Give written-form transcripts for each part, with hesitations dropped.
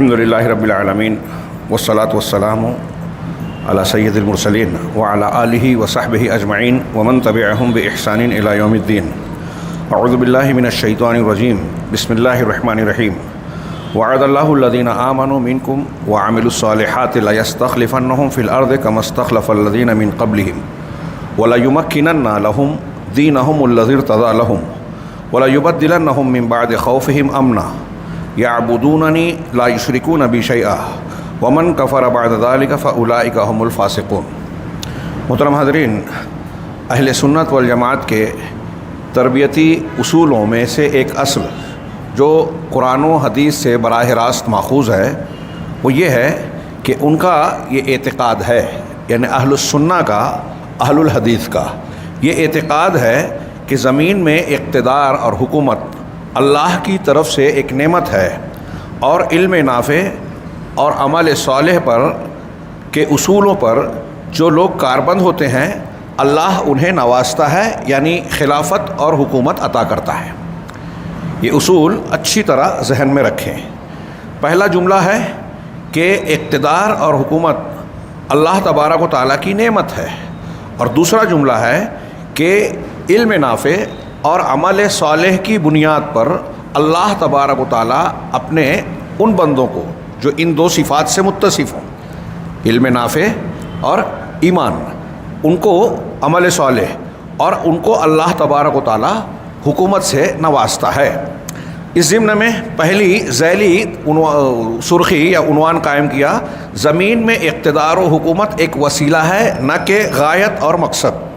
الحمدللہ رب العالمین والصلاة والسلام علی سید المرسلین وعلی آلہ وصحبہ اجمعین ومن تبعہم بإحسان الی یوم الدین۔ اعوذ باللہ من الشیطان الرجیم، بسم اللہ الرحمن الرحیم۔ وعد اللہ الذین آمنوا منکم وعملوا الصالحات لیستخلفنہم فی الارض کما استخلف الذین من قبلہم ولیمکنن لہم دینہم الذی ارتضی لہم ولیبدلنہم من بعد خوفہم امنا یعبدوننی لا یشرکون بی شیئا ومن کفر بعد ذلک فاولئک هم الفاسقون۔ محترم حاضرین، اہل سنت والجماعت کے تربیتی اصولوں میں سے ایک اصل جو قرآن و حدیث سے براہ راست ماخوذ ہے وہ یہ ہے کہ ان کا یہ اعتقاد ہے، یعنی اہل السنہ کا، اہل الحدیث کا یہ اعتقاد ہے کہ زمین میں اقتدار اور حکومت اللہ کی طرف سے ایک نعمت ہے، اور علم نافع اور عمل صالح پر کے اصولوں پر جو لوگ کاربند ہوتے ہیں اللہ انہیں نوازتا ہے، یعنی خلافت اور حکومت عطا کرتا ہے۔ یہ اصول اچھی طرح ذہن میں رکھیں۔ پہلا جملہ ہے کہ اقتدار اور حکومت اللہ تبارک و تعالیٰ کی نعمت ہے، اور دوسرا جملہ ہے کہ علم نافع اور عمل صالح کی بنیاد پر اللہ تبارک و تعالیٰ اپنے ان بندوں کو جو ان دو صفات سے متصف ہوں، علم نافع اور ایمان، ان کو عمل صالح، اور ان کو اللہ تبارک و تعالیٰ حکومت سے نوازتا ہے۔ اس ضمن میں پہلی ذیلی سرخی یا عنوان قائم کیا، زمین میں اقتدار و حکومت ایک وسیلہ ہے نہ کہ غایت اور مقصد۔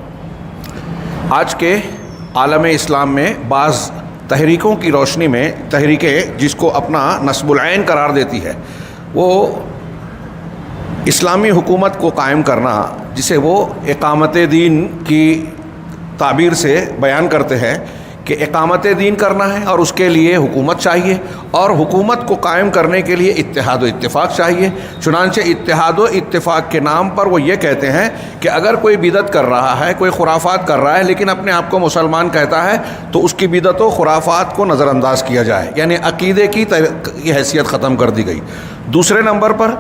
آج کے عالم اسلام میں بعض تحریکوں کی روشنی میں، تحریکیں جس کو اپنا نصب العین قرار دیتی ہے، وہ اسلامی حکومت کو قائم کرنا، جسے وہ اقامت دین کی تعبیر سے بیان کرتے ہیں کہ اقامت دین کرنا ہے اور اس کے لیے حکومت چاہیے، اور حکومت کو قائم کرنے کے لیے اتحاد و اتفاق چاہیے۔ چنانچہ اتحاد و اتفاق کے نام پر وہ یہ کہتے ہیں کہ اگر کوئی بدعت کر رہا ہے، کوئی خرافات کر رہا ہے، لیکن اپنے آپ کو مسلمان کہتا ہے، تو اس کی بدعت و خرافات کو نظر انداز کیا جائے، یعنی عقیدے کی حیثیت ختم کر دی گئی۔ دوسرے نمبر پر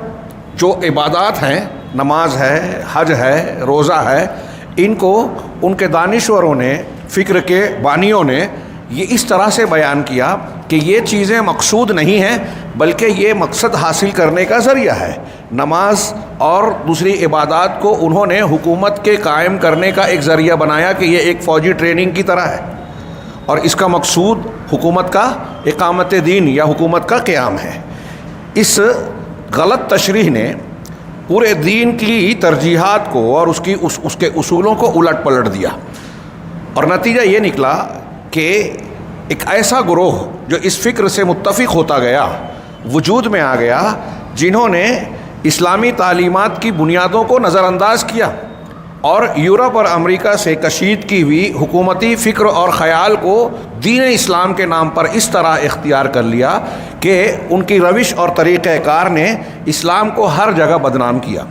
جو عبادات ہیں، نماز ہے، حج ہے، روزہ ہے، ان کو ان کے دانشوروں نے، فکر کے بانیوں نے یہ اس طرح سے بیان کیا کہ یہ چیزیں مقصود نہیں ہیں بلکہ یہ مقصد حاصل کرنے کا ذریعہ ہے۔ نماز اور دوسری عبادات کو انہوں نے حکومت کے قائم کرنے کا ایک ذریعہ بنایا کہ یہ ایک فوجی ٹریننگ کی طرح ہے، اور اس کا مقصود حکومت کا اقامت دین یا حکومت کا قیام ہے۔ اس غلط تشریح نے پورے دین کی ترجیحات کو اور اس کے اصولوں کو الٹ پلٹ دیا، اور نتیجہ یہ نکلا کہ ایک ایسا گروہ جو اس فکر سے متفق ہوتا گیا وجود میں آ گیا، جنہوں نے اسلامی تعلیمات کی بنیادوں کو نظر انداز کیا اور یورپ اور امریکہ سے کشید کی ہوئی حکومتی فکر اور خیال کو دین اسلام کے نام پر اس طرح اختیار کر لیا کہ ان کی روش اور طریقہ کار نے اسلام کو ہر جگہ بدنام کیا،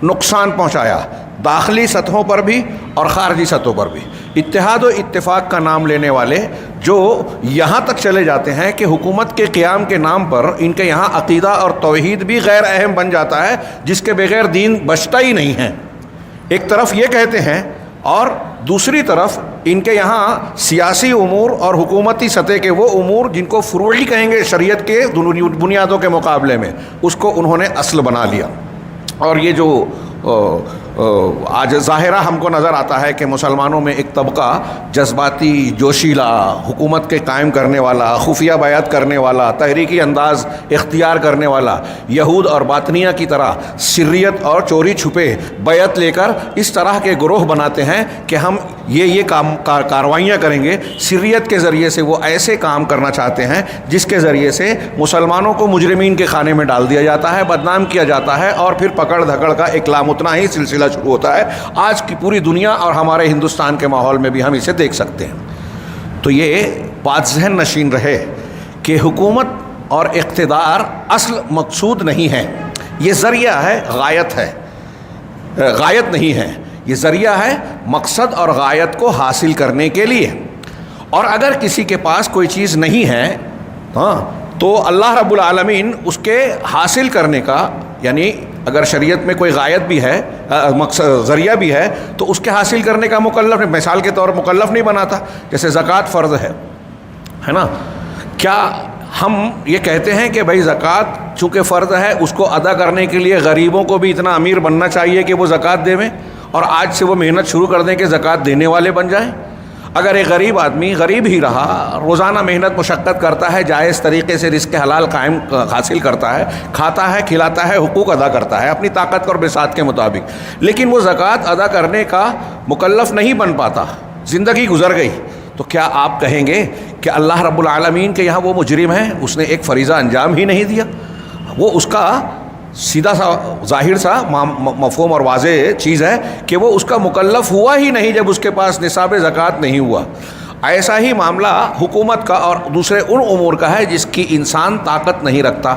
نقصان پہنچایا، داخلی سطحوں پر بھی اور خارجی سطحوں پر بھی۔ اتحاد و اتفاق کا نام لینے والے جو یہاں تک چلے جاتے ہیں کہ حکومت کے قیام کے نام پر ان کے یہاں عقیدہ اور توحید بھی غیر اہم بن جاتا ہے، جس کے بغیر دین بچتا ہی نہیں ہے، ایک طرف یہ کہتے ہیں، اور دوسری طرف ان کے یہاں سیاسی امور اور حکومتی سطح کے وہ امور جن کو فروعی کہیں گے شریعت کے بنیادوں کے مقابلے میں، اس کو انہوں نے اصل بنا لیا۔ اور یہ جو آج ظاہرہ ہم کو نظر آتا ہے کہ مسلمانوں میں ایک طبقہ جذباتی، جوشیلا، حکومت کے قائم کرنے والا، خفیہ بیعت کرنے والا، تحریکی انداز اختیار کرنے والا، یہود اور باطنیہ کی طرح سریت اور چوری چھپے بیعت لے کر اس طرح کے گروہ بناتے ہیں کہ ہم یہ کارروائیاں کریں گے۔ سریت کے ذریعے سے وہ ایسے کام کرنا چاہتے ہیں جس کے ذریعے سے مسلمانوں کو مجرمین کے خانے میں ڈال دیا جاتا ہے، بدنام کیا جاتا ہے، اور پھر پکڑ دھکڑ کا ایک لامتناہی ہی سلسلہ شروع ہوتا ہے۔ آج کی پوری دنیا اور ہمارے ہندوستان کے ماحول میں بھی ہم اسے دیکھ سکتے ہیں۔ تو یہ بات ذہن نشین رہے کہ حکومت اور اقتدار اصل مقصود نہیں ہے، یہ ذریعہ ہے، غایت نہیں ہے، یہ ذریعہ ہے مقصد اور غایت کو حاصل کرنے کے لیے۔ اور اگر کسی کے پاس کوئی چیز نہیں ہے، تو اللہ رب العالمین اس کے حاصل کرنے کا، یعنی اگر شریعت میں کوئی غایت بھی ہے، مقصد ذریعہ بھی ہے، تو اس کے حاصل کرنے کا مکلف، مثال کے طور مکلف نہیں بناتا. جیسے زکوٰۃ فرض ہے نا، کیا ہم یہ کہتے ہیں کہ بھائی زکوٰۃ چونکہ فرض ہے اس کو ادا کرنے کے لیے غریبوں کو بھی اتنا امیر بننا چاہیے کہ وہ زکوٰۃ دیں، اور آج سے وہ محنت شروع کر دیں کہ زکوٰۃ دینے والے بن جائیں؟ اگر ایک غریب آدمی غریب ہی رہا، روزانہ محنت مشقت کرتا ہے، جائز طریقے سے رزق حلال قائم حاصل کرتا ہے، کھاتا ہے، کھلاتا ہے، حقوق ادا کرتا ہے اپنی طاقت اور بساط کے مطابق، لیکن وہ زکوٰۃ ادا کرنے کا مکلف نہیں بن پاتا، زندگی گزر گئی، تو کیا آپ کہیں گے کہ اللہ رب العالمین کے یہاں وہ مجرم ہے، اس نے ایک فریضہ انجام ہی نہیں دیا؟ وہ اس کا سیدھا سا ظاہر سا مفہوم اور واضح چیز ہے کہ وہ اس کا مکلف ہوا ہی نہیں جب اس کے پاس نصاب زکوٰۃ نہیں ہوا. ایسا ہی معاملہ حکومت کا اور دوسرے ان امور کا ہے جس کی انسان طاقت نہیں رکھتا.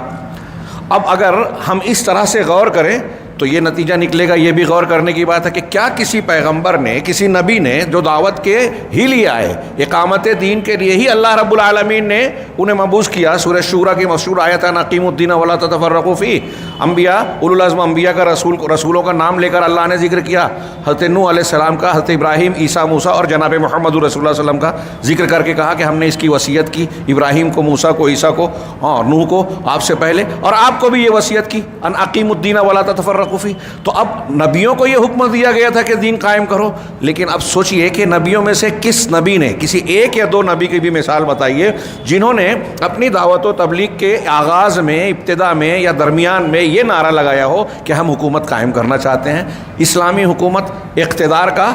اب اگر ہم اس طرح سے غور کریں تو یہ نتیجہ نکلے گا، یہ بھی غور کرنے کی بات ہے کہ کیا کسی پیغمبر نے، کسی نبی نے جو دعوت کے ہی لیے آئے، اقامت دین کے لیے ہی اللہ رب العالمین نے انہیں مبعوث کیا؟ سورہ شورى کی مشہور آیت ہے اقیموا الدین ولا تتفرقوا فیہ. انبیاء، اولو العزم انبیاء کا رسولوں کا نام لے کر اللہ نے ذکر کیا. حضرت نوح علیہ السلام کا، حضرت ابراہیم، عیسیٰ، موسیٰ اور جناب محمد رسول اللہ صلی اللہ علیہ وسلم کا ذکر کر کے کہا کہ ہم نے اس کی وصیت کی، ابراہیم کو، موسیٰ کو، عیسیٰ کو اور نوح کو آپ سے پہلے، اور آپ کو بھی یہ وصیت کی ان اقیموا الدین ولا تتفرقوا فیہ. تو اب نبیوں کو یہ حکم دیا گیا تھا کہ دین قائم کرو، لیکن اب سوچئے کہ نبیوں میں سے کس نبی نے، کسی ایک یا دو نبی کی بھی مثال بتائیے جنہوں نے اپنی دعوت و تبلیغ کے آغاز میں، ابتدا میں یا درمیان میں یہ نعرہ لگایا ہو کہ ہم حکومت قائم کرنا چاہتے ہیں، اسلامی حکومت، اقتدار کا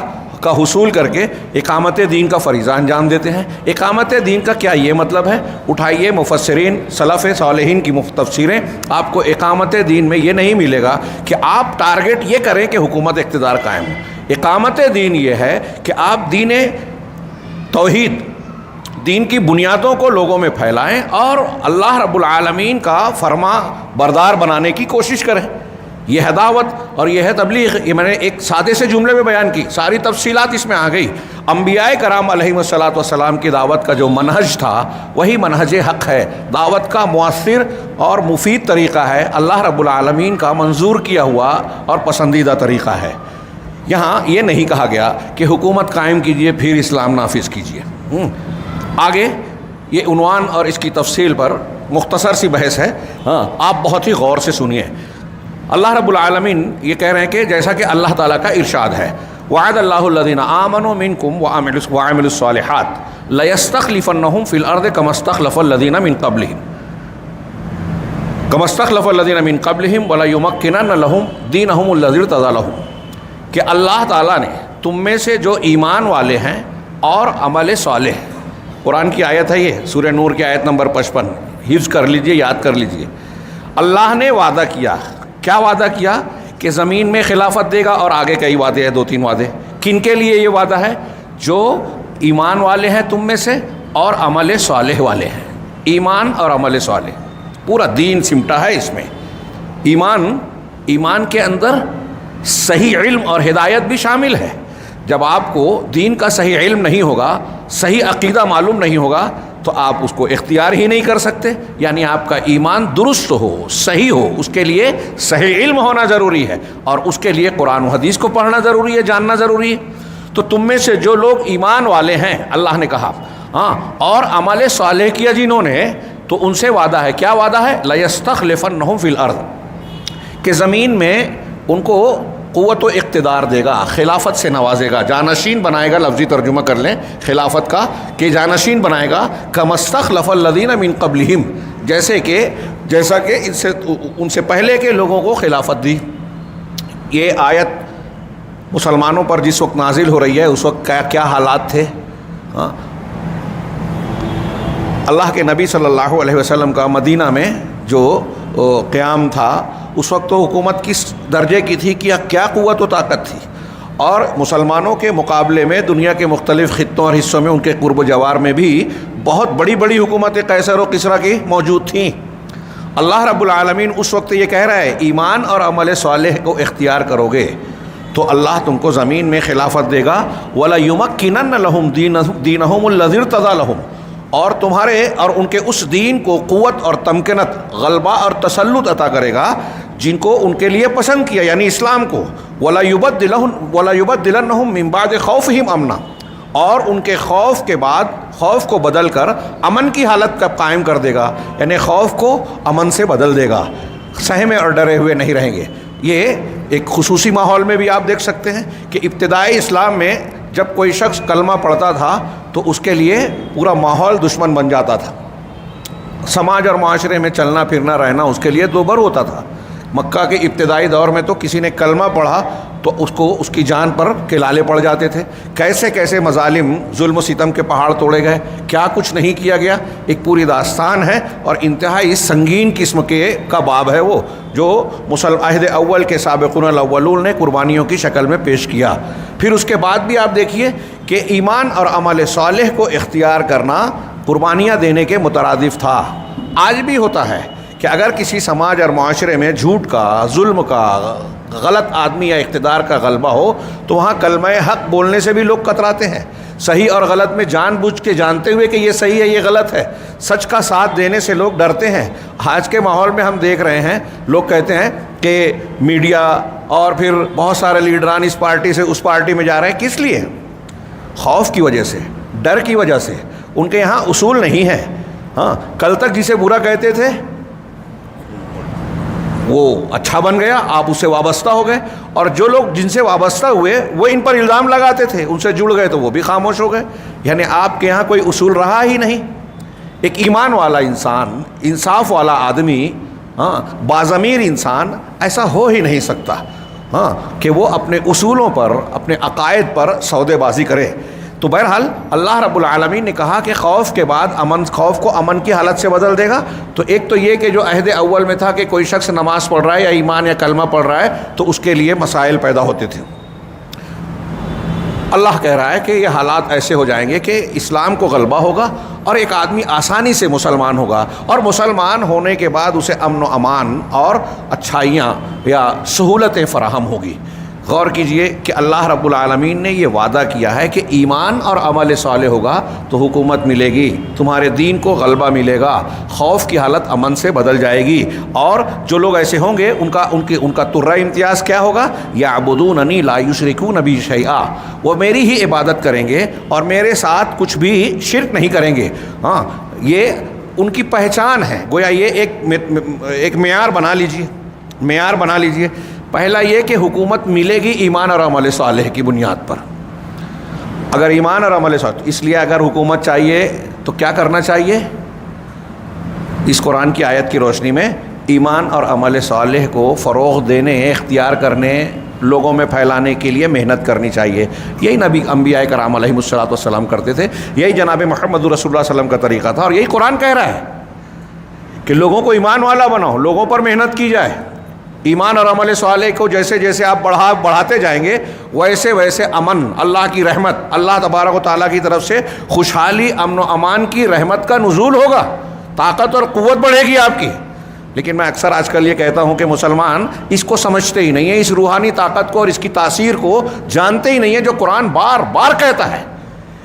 حصول کر کے اقامت دین کا فریضہ انجام دیتے ہیں. اقامت دین کا کیا یہ مطلب ہے؟ اٹھائیے مفسرین سلف صالحین کی تفسیریں، آپ کو اقامت دین میں یہ نہیں ملے گا کہ آپ ٹارگٹ یہ کریں کہ حکومت اقتدار قائم ہو. اقامت دین یہ ہے کہ آپ دین توحید، دین کی بنیادوں کو لوگوں میں پھیلائیں اور اللہ رب العالمین کا فرما بردار بنانے کی کوشش کریں. یہ ہے دعوت اور یہ ہے تبلیغ. یہ میں نے ایک سادے سے جملے میں بیان کی، ساری تفصیلات اس میں آ گئی. انبیاء کرام علیہم الصلاۃ کی دعوت کا جو منہج تھا وہی منہج حق ہے. دعوت کا مؤثر اور مفید طریقہ ہے، اللہ رب العالمین کا منظور کیا ہوا اور پسندیدہ طریقہ ہے. یہاں یہ نہیں کہا گیا کہ حکومت قائم کیجئے پھر اسلام نافذ کیجئے. آگے یہ عنوان اور اس کی تفصیل پر مختصر سی بحث ہے، آپ بہت ہی غور سے سنیے. اللہ رب العالمین یہ کہہ رہے ہیں کہ جیسا کہ اللہ تعالیٰ کا ارشاد ہے، وعد اللہ الذین آمنوا منکم وعملوا الصالحات لیستخلفنہم فی الارض کما استخلف الذین من قبلہم ولیمکنن لہم دینہم الذی ارتضی لہم. کہ اللہ تعالیٰ نے تم میں سے جو ایمان والے ہیں اور عمل صالح، قرآن کی آیت ہے یہ، سورہ نور کی آیت نمبر 55، حفظ کر لیجئے، یاد کر لیجئے. اللہ نے وعدہ کیا، کیا وعدہ کیا؟ کہ زمین میں خلافت دے گا، اور آگے کئی وعدے ہیں، 2-3 وعدے. کن کے لیے یہ وعدہ ہے؟ جو ایمان والے ہیں تم میں سے اور عمل صالح والے ہیں. ایمان اور عمل صالح، پورا دین سمٹا ہے اس میں. ایمان کے اندر صحیح علم اور ہدایت بھی شامل ہے. جب آپ کو دین کا صحیح علم نہیں ہوگا، صحیح عقیدہ معلوم نہیں ہوگا، تو آپ اس کو اختیار ہی نہیں کر سکتے. یعنی آپ کا ایمان درست ہو، صحیح ہو، اس کے لیے صحیح علم ہونا ضروری ہے، اور اس کے لیے قرآن و حدیث کو پڑھنا ضروری ہے، جاننا ضروری ہے. تو تم میں سے جو لوگ ایمان والے ہیں، اللہ نے کہا، اور عمل صالح کیا جنہوں نے، تو ان سے وعدہ ہے. کیا وعدہ ہے؟ لَيَسْتَخْلِفَنَّهُمْ فِي الْأَرْضِ، کہ زمین میں ان کو قوت و اقتدار دے گا، خلافت سے نوازے گا، جانشین بنائے گا. لفظی ترجمہ کر لیں خلافت کا کہ جانشین بنائے گا. كَمَا اسْتَخْلَفَ الَّذِينَ مِن قَبْلِهِمْ، جیسا کہ ان سے پہلے کے لوگوں کو خلافت دی. یہ آیت مسلمانوں پر جس وقت نازل ہو رہی ہے اس وقت کیا حالات تھے؟ اللہ کے نبی صلی اللہ علیہ وسلم کا مدینہ میں جو قیام تھا، اس وقت تو حکومت کس درجے کی تھی، کیا قوت و طاقت تھی، اور مسلمانوں کے مقابلے میں دنیا کے مختلف خطوں اور حصوں میں ان کے قرب و جوار میں بھی بہت بڑی بڑی حکومتیں قیصر و کسریٰ کی موجود تھیں. اللہ رب العالمین اس وقت یہ کہہ رہا ہے ایمان اور عمل صالح کو اختیار کرو گے تو اللہ تم کو زمین میں خلافت دے گا. وَلَيُمَكِّنَنَّ لَهُمْ دِينَهُمُ الَّذِي ارْتَضَىٰ لَهُمْ، اور تمہارے اور ان کے اس دین کو قوت اور تمکنت، غلبہ اور تسلط عطا کرے گا جن کو ان کے لیے پسند کیا، یعنی اسلام کو۔ وَلَيُبَدِّلَنَّهُم مِّن بَعْدِ خَوْفِهِمْ أَمْنًا، اور ان کے خوف کے بعد خوف کو بدل کر امن کی حالت کا قائم کر دے گا، یعنی خوف کو امن سے بدل دے گا، سہمے اور ڈرے ہوئے نہیں رہیں گے۔ یہ ایک خصوصی ماحول میں بھی آپ دیکھ سکتے ہیں کہ ابتدائی اسلام میں جب کوئی شخص کلمہ پڑھتا تھا تو اس کے لیے پورا ماحول دشمن بن جاتا تھا، سماج اور معاشرے میں چلنا پھرنا رہنا اس کے لیے دوبر ہوتا تھا۔ مکہ کے ابتدائی دور میں تو کسی نے کلمہ پڑھا تو اس کی جان پر کلالے پڑ جاتے تھے، کیسے کیسے مظالم، ظلم و ستم کے پہاڑ توڑے گئے، کیا کچھ نہیں کیا گیا، ایک پوری داستان ہے اور انتہائی سنگین قسم کا باب ہے وہ، جو عہد اول کے سابقون الاولون نے قربانیوں کی شکل میں پیش کیا۔ پھر اس کے بعد بھی آپ دیکھیے کہ ایمان اور عمل صالح کو اختیار کرنا قربانیاں دینے کے مترادف تھا۔ آج بھی ہوتا ہے کہ اگر کسی سماج اور معاشرے میں جھوٹ کا، ظلم کا، غلط آدمی یا اقتدار کا غلبہ ہو تو وہاں کلمہ حق بولنے سے بھی لوگ کتراتے ہیں، صحیح اور غلط میں جان بوجھ کے جانتے ہوئے کہ یہ صحیح ہے یہ غلط ہے، سچ کا ساتھ دینے سے لوگ ڈرتے ہیں۔ آج کے ماحول میں ہم دیکھ رہے ہیں لوگ کہتے ہیں کہ میڈیا اور پھر بہت سارے لیڈران اس پارٹی سے اس پارٹی میں جا رہے ہیں، کس لیے؟ خوف کی وجہ سے، ڈر کی وجہ سے۔ ان کے یہاں اصول نہیں ہے۔ ہاں، کل تک جسے برا کہتے تھے وہ اچھا بن گیا، آپ اس سے وابستہ ہو گئے، اور جو لوگ جن سے وابستہ ہوئے وہ ان پر الزام لگاتے تھے، ان سے جڑ گئے تو وہ بھی خاموش ہو گئے۔ یعنی آپ کے یہاں کوئی اصول رہا ہی نہیں۔ ایک ایمان والا انسان، انصاف والا آدمی، باضمیر انسان ایسا ہو ہی نہیں سکتا کہ وہ اپنے اصولوں پر، اپنے عقائد پر سودے بازی کرے۔ تو بہرحال اللہ رب العالمین نے کہا کہ خوف کے بعد امن، خوف کو امن کی حالت سے بدل دے گا۔ تو ایک تو یہ کہ جو عہد اول میں تھا کہ کوئی شخص نماز پڑھ رہا ہے یا ایمان یا کلمہ پڑھ رہا ہے تو اس کے لیے مسائل پیدا ہوتے تھے۔ اللہ کہہ رہا ہے کہ یہ حالات ایسے ہو جائیں گے کہ اسلام کو غلبہ ہوگا اور ایک آدمی آسانی سے مسلمان ہوگا، اور مسلمان ہونے کے بعد اسے امن و امان اور اچھائیاں یا سہولتیں فراہم ہوگی۔ غور کیجئے کہ اللہ رب العالمین نے یہ وعدہ کیا ہے کہ ایمان اور عمل صالح ہوگا تو حکومت ملے گی، تمہارے دین کو غلبہ ملے گا، خوف کی حالت امن سے بدل جائے گی، اور جو لوگ ایسے ہوں گے ان کا ترہ امتیاز کیا ہوگا؟ یعبدوننی لا یشرکون بی شیئا، وہ میری ہی عبادت کریں گے اور میرے ساتھ کچھ بھی شرک نہیں کریں گے۔ یہ ان کی پہچان ہے۔ گویا یہ ایک معیار بنا لیجئے۔ پہلا یہ کہ حکومت ملے گی ایمان اور عمل صالح کی بنیاد پر۔ اگر ایمان اور عمل صالح، اس لیے اگر حکومت چاہیے تو کیا کرنا چاہیے؟ اس قرآن کی آیت کی روشنی میں ایمان اور عمل صالح کو فروغ دینے، اختیار کرنے، لوگوں میں پھیلانے کے لیے محنت کرنی چاہیے۔ یہی نبی انبیاء کرام علیہم الصلاۃ کرتے تھے، یہی جناب محمد رسول اللہ صلی اللہ علیہ وسلم کا طریقہ تھا، اور یہی قرآن کہہ رہا ہے کہ لوگوں کو ایمان والا بناؤ، لوگوں پر محنت کی جائے۔ ایمان اور عمل صالح کو جیسے جیسے آپ بڑھاتے جائیں گے ویسے ویسے امن، اللہ کی رحمت، اللہ تبارک و تعالیٰ کی طرف سے خوشحالی، امن و امان کی رحمت کا نزول ہوگا، طاقت اور قوت بڑھے گی آپ کی۔ لیکن میں اکثر آج کل یہ کہتا ہوں کہ مسلمان اس کو سمجھتے ہی نہیں ہیں، اس روحانی طاقت کو اور اس کی تاثیر کو جانتے ہی نہیں ہیں، جو قرآن بار بار کہتا ہے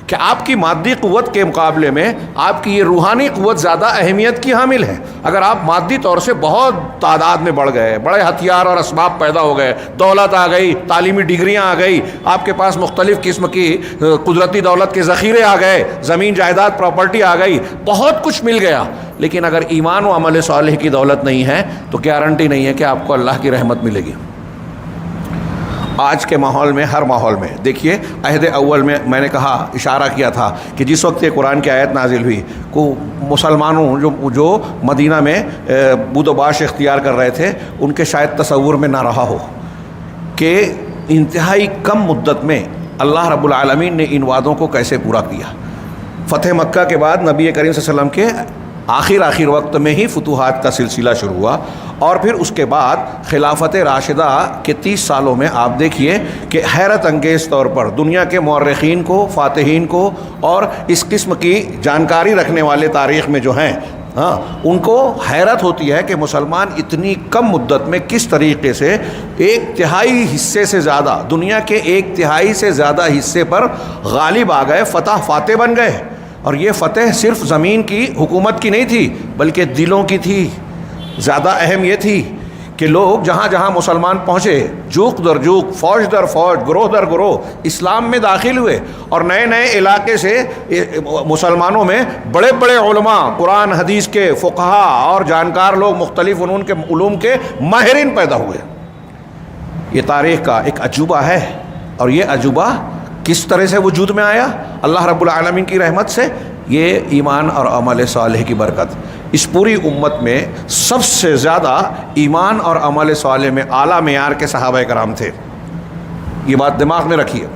کہ آپ کی مادی قوت کے مقابلے میں آپ کی یہ روحانی قوت زیادہ اہمیت کی حامل ہے۔ اگر آپ مادی طور سے بہت تعداد میں بڑھ گئے، بڑے ہتھیار اور اسباب پیدا ہو گئے، دولت آ گئی، تعلیمی ڈگریاں آ گئی، آپ کے پاس مختلف قسم کی قدرتی دولت کے ذخیرے آ گئے، زمین جائیداد پراپرٹی آ گئی، بہت کچھ مل گیا، لیکن اگر ایمان و عمل صالح کی دولت نہیں ہے تو گارنٹی نہیں ہے کہ آپ کو اللہ کی رحمت ملے گی۔ آج کے ماحول میں، ہر ماحول میں دیکھیے، عہد اول میں نے کہا، اشارہ کیا تھا کہ جس وقت یہ قرآن کی آیت نازل ہوئی کو مسلمانوں جو مدینہ میں بود و باش اختیار کر رہے تھے، ان کے شاید تصور میں نہ رہا ہو کہ انتہائی کم مدت میں اللہ رب العالمین نے ان وعدوں کو کیسے پورا کیا۔ فتح مکہ کے بعد نبی کریم صلی اللہ علیہ وسلم کے آخر وقت میں ہی فتوحات کا سلسلہ شروع ہوا، اور پھر اس کے بعد خلافت راشدہ کے 30 سالوں میں آپ دیکھیے کہ حیرت انگیز طور پر دنیا کے مورخین کو، فاتحین کو اور اس قسم کی جانکاری رکھنے والے تاریخ میں جو ہیں، ان کو حیرت ہوتی ہے کہ مسلمان اتنی کم مدت میں کس طریقے سے 1/3 حصے سے زیادہ، دنیا کے 1/3 سے زیادہ حصے پر غالب آ گئے، فتح فاتح بن گئے۔ اور یہ فتح صرف زمین کی حکومت کی نہیں تھی بلکہ دلوں کی تھی. زیادہ اہم یہ تھی کہ لوگ جہاں جہاں مسلمان پہنچے جوک در جوک، فوج در فوج، گروہ در گروہ اسلام میں داخل ہوئے، اور نئے نئے علاقے سے مسلمانوں میں بڑے بڑے علماء، قرآن حدیث کے فقہا اور جانکار لوگ، مختلف فنون کے علوم کے ماہرین پیدا ہوئے. یہ تاریخ کا ایک عجوبہ ہے، اور یہ عجوبہ کس طرح سے وجود میں آیا؟ اللہ رب العالمین کی رحمت سے. یہ ایمان اور عمل صالح کی برکت. اس پوری امت میں سب سے زیادہ ایمان اور عمل صالح میں اعلیٰ معیار کے صحابہ کرام تھے. یہ بات دماغ میں رکھیے.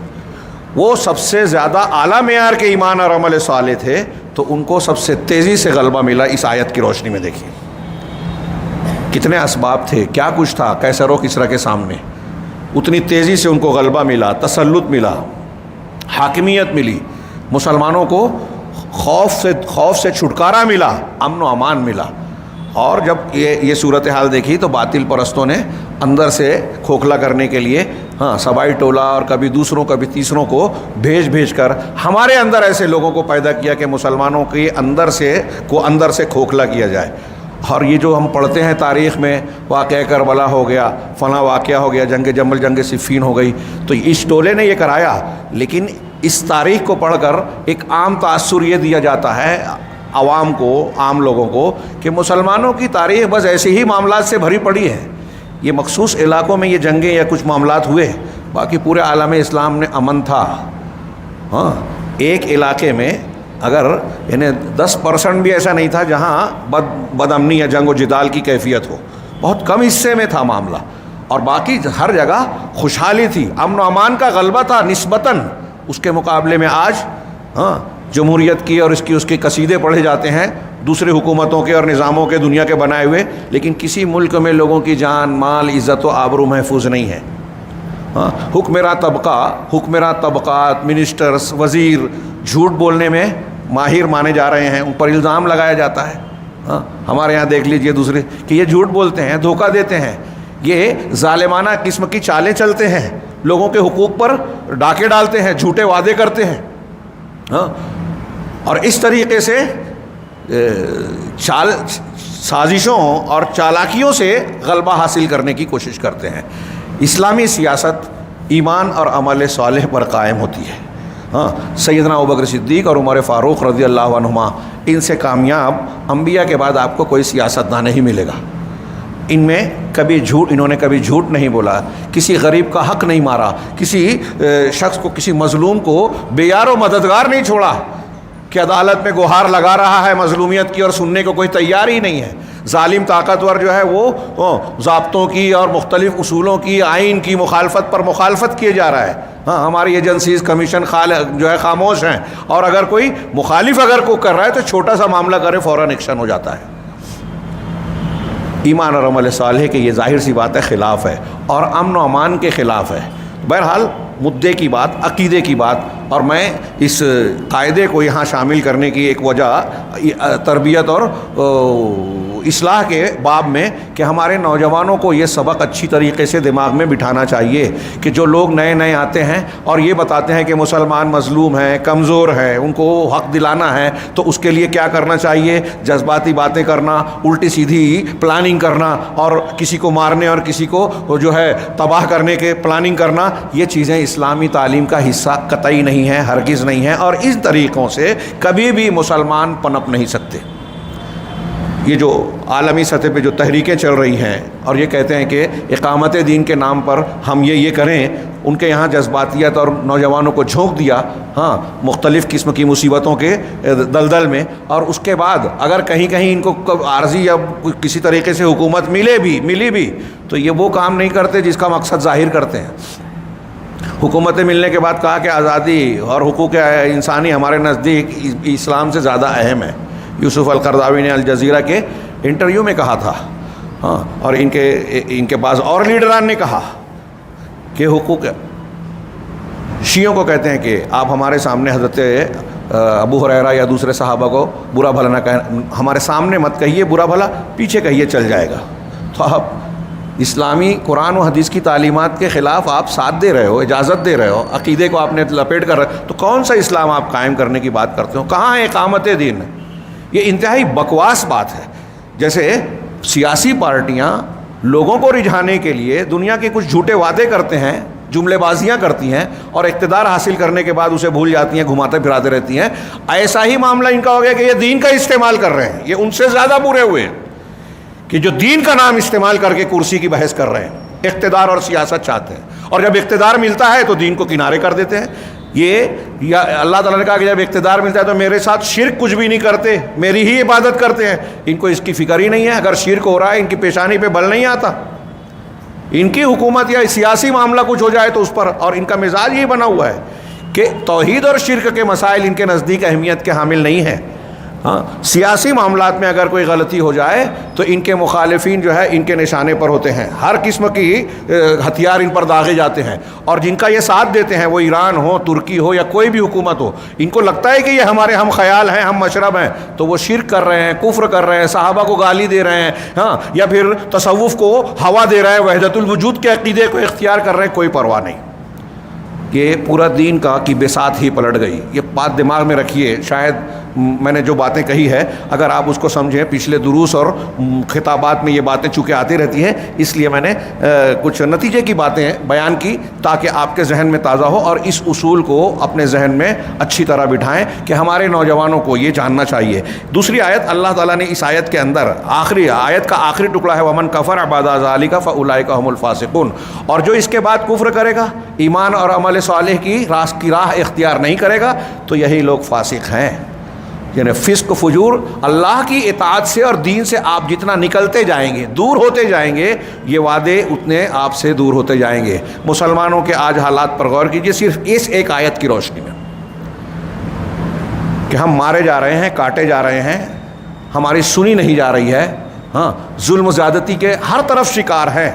وہ سب سے زیادہ اعلیٰ معیار کے ایمان اور عمل صالح تھے، تو ان کو سب سے تیزی سے غلبہ ملا. اس آیت کی روشنی میں دیکھیے کتنے اسباب تھے، کیا کچھ تھا قیصر و کسریٰ کے سامنے. اتنی تیزی سے ان کو غلبہ ملا، تسلط ملا، حاکمیت ملی، مسلمانوں کو خوف سے چھٹکارا ملا، امن و امان ملا. اور جب یہ صورتحال دیکھی تو باطل پرستوں نے اندر سے کھوکھلا کرنے کے لیے سبائی ٹولہ اور کبھی دوسروں کبھی تیسروں کو بھیج کر ہمارے اندر ایسے لوگوں کو پیدا کیا کہ مسلمانوں کے اندر سے کھوکھلا کیا جائے. اور یہ جو ہم پڑھتے ہیں تاریخ میں، واقعہ کربلا ہو گیا، فلاں واقعہ ہو گیا، جنگ جمل، جنگ صفین ہو گئی، تو اس ٹولے نے یہ کرایا. لیکن اس تاریخ کو پڑھ کر ایک عام تاثر یہ دیا جاتا ہے عوام کو، عام لوگوں کو، کہ مسلمانوں کی تاریخ بس ایسے ہی معاملات سے بھری پڑی ہے. یہ مخصوص علاقوں میں یہ جنگیں یا کچھ معاملات ہوئے، باقی پورے عالم اسلام میں امن تھا. ایک علاقے میں اگر یعنی 10% بھی ایسا نہیں تھا جہاں بد امنی یا جنگ و جدال کی کیفیت ہو. بہت کم حصے میں تھا معاملہ، اور باقی ہر جگہ خوشحالی تھی، امن و امان کا غلبہ تھا نسبتاً. اس کے مقابلے میں آج جمہوریت کی اور اس کے قصیدے پڑھے جاتے ہیں دوسرے حکومتوں کے اور نظاموں کے، دنیا کے بنائے ہوئے، لیکن کسی ملک میں لوگوں کی جان، مال، عزت و آبرو محفوظ نہیں ہے. حکمراں طبقات، منسٹرز، وزیر جھوٹ بولنے میں ماہر مانے جا رہے ہیں، ان پر الزام لگایا جاتا ہے. ہمارے یہاں دیکھ لیجئے دوسرے کہ یہ جھوٹ بولتے ہیں، دھوکہ دیتے ہیں، یہ ظالمانہ قسم کی چالیں چلتے ہیں، لوگوں کے حقوق پر ڈاکے ڈالتے ہیں، جھوٹے وعدے کرتے ہیں، اور اس طریقے سے سازشوں اور چالاکیوں سے غلبہ حاصل کرنے کی کوشش کرتے ہیں. اسلامی سیاست ایمان اور عمل صالح پر قائم ہوتی ہے. سیدنا ابوبکر صدیق اور عمر فاروق رضی اللہ عنہما، ان سے کامیاب انبیاء کے بعد آپ کو کوئی سیاستداں نہیں ملے گا. انہوں نے کبھی جھوٹ نہیں بولا، کسی غریب کا حق نہیں مارا، کسی شخص کو، کسی مظلوم کو بے یار و مددگار نہیں چھوڑا کہ عدالت میں گہار لگا رہا ہے مظلومیت کی اور سننے کو کوئی تیار ہی نہیں ہے. ظالم طاقتور جو ہے وہ ضابطوں کی اور مختلف اصولوں کی، آئین کی مخالفت پر مخالفت کیے جا رہا ہے. ہماری ایجنسیز، کمیشن جو ہے خاموش ہیں، اور اگر کوئی مخالف کو کر رہا ہے تو چھوٹا سا معاملہ کرے فوراً ایکشن ہو جاتا ہے. ایمان اور عمل صالح کے یہ ظاہر سی بات ہے خلاف ہے، اور امن و امان کے خلاف ہے. بہرحال مدعے کی بات، عقیدے کی بات، اور میں اس قاعدے کو یہاں شامل کرنے کی ایک وجہ تربیت اور اصلاح کے باب میں کہ ہمارے نوجوانوں کو یہ سبق اچھی طریقے سے دماغ میں بٹھانا چاہیے کہ جو لوگ نئے آتے ہیں اور یہ بتاتے ہیں کہ مسلمان مظلوم ہیں، کمزور ہیں، ان کو حق دلانا ہے، تو اس کے لیے کیا کرنا چاہیے؟ جذباتی باتیں کرنا، الٹی سیدھی پلاننگ کرنا، اور کسی کو مارنے اور کسی کو جو ہے تباہ کرنے کے پلاننگ کرنا، یہ چیزیں اسلامی تعلیم کا حصہ قطعی نہیں ہیں، ہرگز نہیں ہیں، اور اس طریقوں سے کبھی بھی مسلمان پنپ نہیں سکتے. یہ جو عالمی سطح پہ جو تحریکیں چل رہی ہیں اور یہ کہتے ہیں کہ اقامت دین کے نام پر ہم یہ کریں، ان کے یہاں جذباتیت اور نوجوانوں کو جھونک دیا مختلف قسم کی مصیبتوں کے دلدل میں، اور اس کے بعد اگر کہیں ان کو عارضی یا کسی طریقے سے حکومت ملی بھی تو یہ وہ کام نہیں کرتے جس کا مقصد ظاہر کرتے ہیں. حکومتیں ملنے کے بعد کہا کہ آزادی اور حقوق انسانی ہمارے نزدیک اسلام سے زیادہ اہم ہے. یوسف القرضاوی نے الجزیرہ کے انٹرویو میں کہا تھا، اور ان کے بعض اور لیڈران نے کہا کہ حقوق شیعوں کو کہتے ہیں کہ آپ ہمارے سامنے حضرت ابو ہریرہ یا دوسرے صحابہ کو برا بھلا نہ کہیں، ہمارے سامنے مت کہیے برا بھلا، پیچھے کہیے چل جائے گا. تو اب اسلامی قرآن و حدیث کی تعلیمات کے خلاف آپ ساتھ دے رہے ہو، اجازت دے رہے ہو، عقیدے کو آپ نے لپیٹ کر رہے، تو کون سا اسلام آپ قائم کرنے کی بات کرتے ہو؟ کہاں ہے اقامت دین؟ یہ انتہائی بکواس بات ہے۔ جیسے سیاسی پارٹیاں لوگوں کو رجھانے کے لیے دنیا کے کچھ جھوٹے وعدے کرتے ہیں، جملے بازیاں کرتی ہیں، اور اقتدار حاصل کرنے کے بعد اسے بھول جاتی ہیں، گھماتے پھراتے رہتی ہیں۔ ایسا ہی معاملہ ان کا ہو گیا کہ یہ دین کا استعمال کر رہے ہیں، یہ ان سے زیادہ برے ہوئے ہیں کہ جو دین کا نام استعمال کر کے کرسی کی بحث کر رہے ہیں، اقتدار اور سیاست چاہتے ہیں، اور جب اقتدار ملتا ہے تو دین کو کنارے کر دیتے ہیں۔ یہ اللہ تعالیٰ نے کہا کہ جب اقتدار ملتا ہے تو میرے ساتھ شرک کچھ بھی نہیں کرتے، میری ہی عبادت کرتے ہیں۔ ان کو اس کی فکر ہی نہیں ہے، اگر شرک ہو رہا ہے ان کی پیشانی پہ بل نہیں آتا، ان کی حکومت یا سیاسی معاملہ کچھ ہو جائے تو اس پر، اور ان کا مزاج یہ بنا ہوا ہے کہ توحید اور شرک کے مسائل ان کے نزدیک اہمیت کے حامل نہیں ہیں۔ ہاں، سیاسی معاملات میں اگر کوئی غلطی ہو جائے تو ان کے مخالفین جو ہے ان کے نشانے پر ہوتے ہیں، ہر قسم کی ہتھیار ان پر داغے جاتے ہیں، اور جن کا یہ ساتھ دیتے ہیں وہ ایران ہو، ترکی ہو یا کوئی بھی حکومت ہو، ان کو لگتا ہے کہ یہ ہمارے ہم خیال ہیں، ہم مشرب ہیں، تو وہ شرک کر رہے ہیں، کفر کر رہے ہیں، صحابہ کو گالی دے رہے ہیں، ہاں، یا پھر تصوف کو ہوا دے رہے ہیں، وحدت الوجود کے عقیدے کو اختیار کر رہے ہیں، کوئی پرواہ نہیں۔ یہ پورا دین کی بساط ہی پلٹ گئی۔ یہ بات دماغ میں رکھیے، شاید میں نے جو باتیں کہی ہے اگر آپ اس کو سمجھیں، پچھلے دروس اور خطابات میں یہ باتیں چونکہ آتی رہتی ہیں، اس لیے میں نے کچھ نتیجے کی باتیں بیان کی تاکہ آپ کے ذہن میں تازہ ہو، اور اس اصول کو اپنے ذہن میں اچھی طرح بٹھائیں کہ ہمارے نوجوانوں کو یہ جاننا چاہیے۔ دوسری آیت، اللہ تعالیٰ نے اس آیت کے اندر آخری آیت کا آخری ٹکڑا ہے وَمَنْ كَفَرَ بَعْدَ ذَلِكَ فَأُولَٰئِكَ هُمُ الْفَاسِقُونَ، اور جو اس کے بعد کفر کرے گا، ایمان اور عمل صالح کی راہ اختیار نہیں کرے گا، تو یہی لوگ فاسق ہیں۔ یعنی فسق فجور، اللہ کی اطاعت سے اور دین سے آپ جتنا نکلتے جائیں گے، دور ہوتے جائیں گے، یہ وعدے اتنے آپ سے دور ہوتے جائیں گے۔ مسلمانوں کے آج حالات پر غور کیجئے، صرف اس ایک آیت کی روشنی میں، کہ ہم مارے جا رہے ہیں، کاٹے جا رہے ہیں، ہماری سنی نہیں جا رہی ہے، ہاں، ظلم و زیادتی کے ہر طرف شکار ہیں،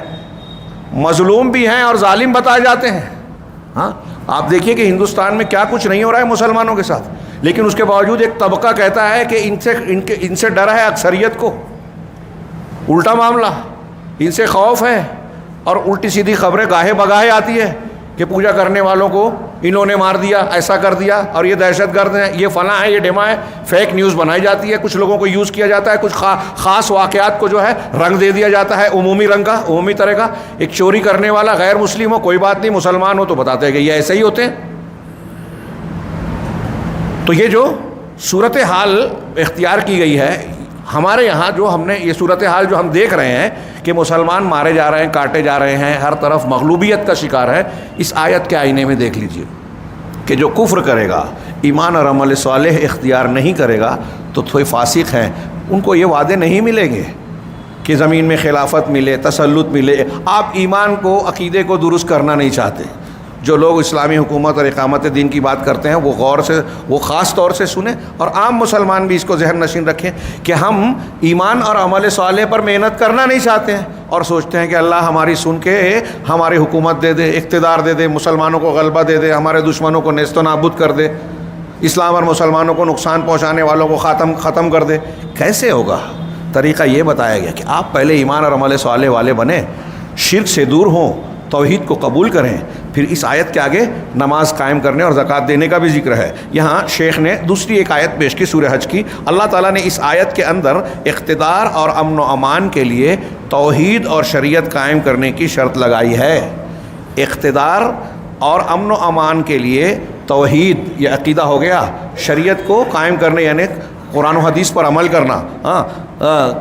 مظلوم بھی ہیں اور ظالم بتائے جاتے ہیں۔ ہاں، آپ دیکھیے کہ ہندوستان میں کیا کچھ نہیں ہو رہا ہے مسلمانوں کے ساتھ، لیکن اس کے باوجود ایک طبقہ کہتا ہے کہ ان سے ڈر ہے اکثریت کو، الٹا معاملہ، ان سے خوف ہے، اور الٹی سیدھی خبریں گاہے بگاہے آتی ہے کہ پوجا کرنے والوں کو انہوں نے مار دیا، ایسا کر دیا، اور یہ دہشت گرد ہیں، یہ فلاں ہے، یہ ڈھما ہے، فیک نیوز بنائی جاتی ہے، کچھ لوگوں کو یوز کیا جاتا ہے، کچھ خاص واقعات کو جو ہے رنگ دے دیا جاتا ہے، عمومی رنگ کا، عمومی طرح کا۔ ایک چوری کرنے والا غیر مسلم ہو کوئی بات نہیں، مسلمان ہو تو بتاتے ہیں کہ یہ ایسے ہی ہوتے ہیں۔ تو یہ جو صورتحال اختیار کی گئی ہے ہمارے یہاں، جو ہم نے یہ صورتحال جو ہم دیکھ رہے ہیں کہ مسلمان مارے جا رہے ہیں، کاٹے جا رہے ہیں، ہر طرف مغلوبیت کا شکار ہے، اس آیت کے آئینے میں دیکھ لیجئے کہ جو کفر کرے گا، ایمان اور عمل صالح اختیار نہیں کرے گا، تو تھوڑے فاسق ہیں، ان کو یہ وعدے نہیں ملیں گے کہ زمین میں خلافت ملے، تسلط ملے۔ آپ ایمان کو، عقیدے کو درست کرنا نہیں چاہتے۔ جو لوگ اسلامی حکومت اور اقامت دین کی بات کرتے ہیں وہ غور سے، وہ خاص طور سے سنیں، اور عام مسلمان بھی اس کو ذہن نشین رکھیں کہ ہم ایمان اور عمل صالح پر محنت کرنا نہیں چاہتے ہیں، اور سوچتے ہیں کہ اللہ ہماری سن کے ہماری حکومت دے دے، اقتدار دے دے، مسلمانوں کو غلبہ دے دے، ہمارے دشمنوں کو نیست و نابود کر دے، اسلام اور مسلمانوں کو نقصان پہنچانے والوں کو ختم کر دے۔ کیسے ہوگا؟ طریقہ یہ بتایا گیا کہ آپ پہلے ایمان اور عمل صالح والے بنیں، شرک سے دور ہوں، توحید کو قبول کریں، پھر اس آیت کے آگے نماز قائم کرنے اور زکوٰۃ دینے کا بھی ذکر ہے۔ یہاں شیخ نے دوسری ایک آیت پیش کی سورہ حج کی۔ اللہ تعالیٰ نے اس آیت کے اندر اقتدار اور امن و امان کے لیے توحید اور شریعت قائم کرنے کی شرط لگائی ہے۔ اقتدار اور امن و امان کے لیے توحید، یہ عقیدہ ہو گیا، شریعت کو قائم کرنے یعنی قرآن و حدیث پر عمل کرنا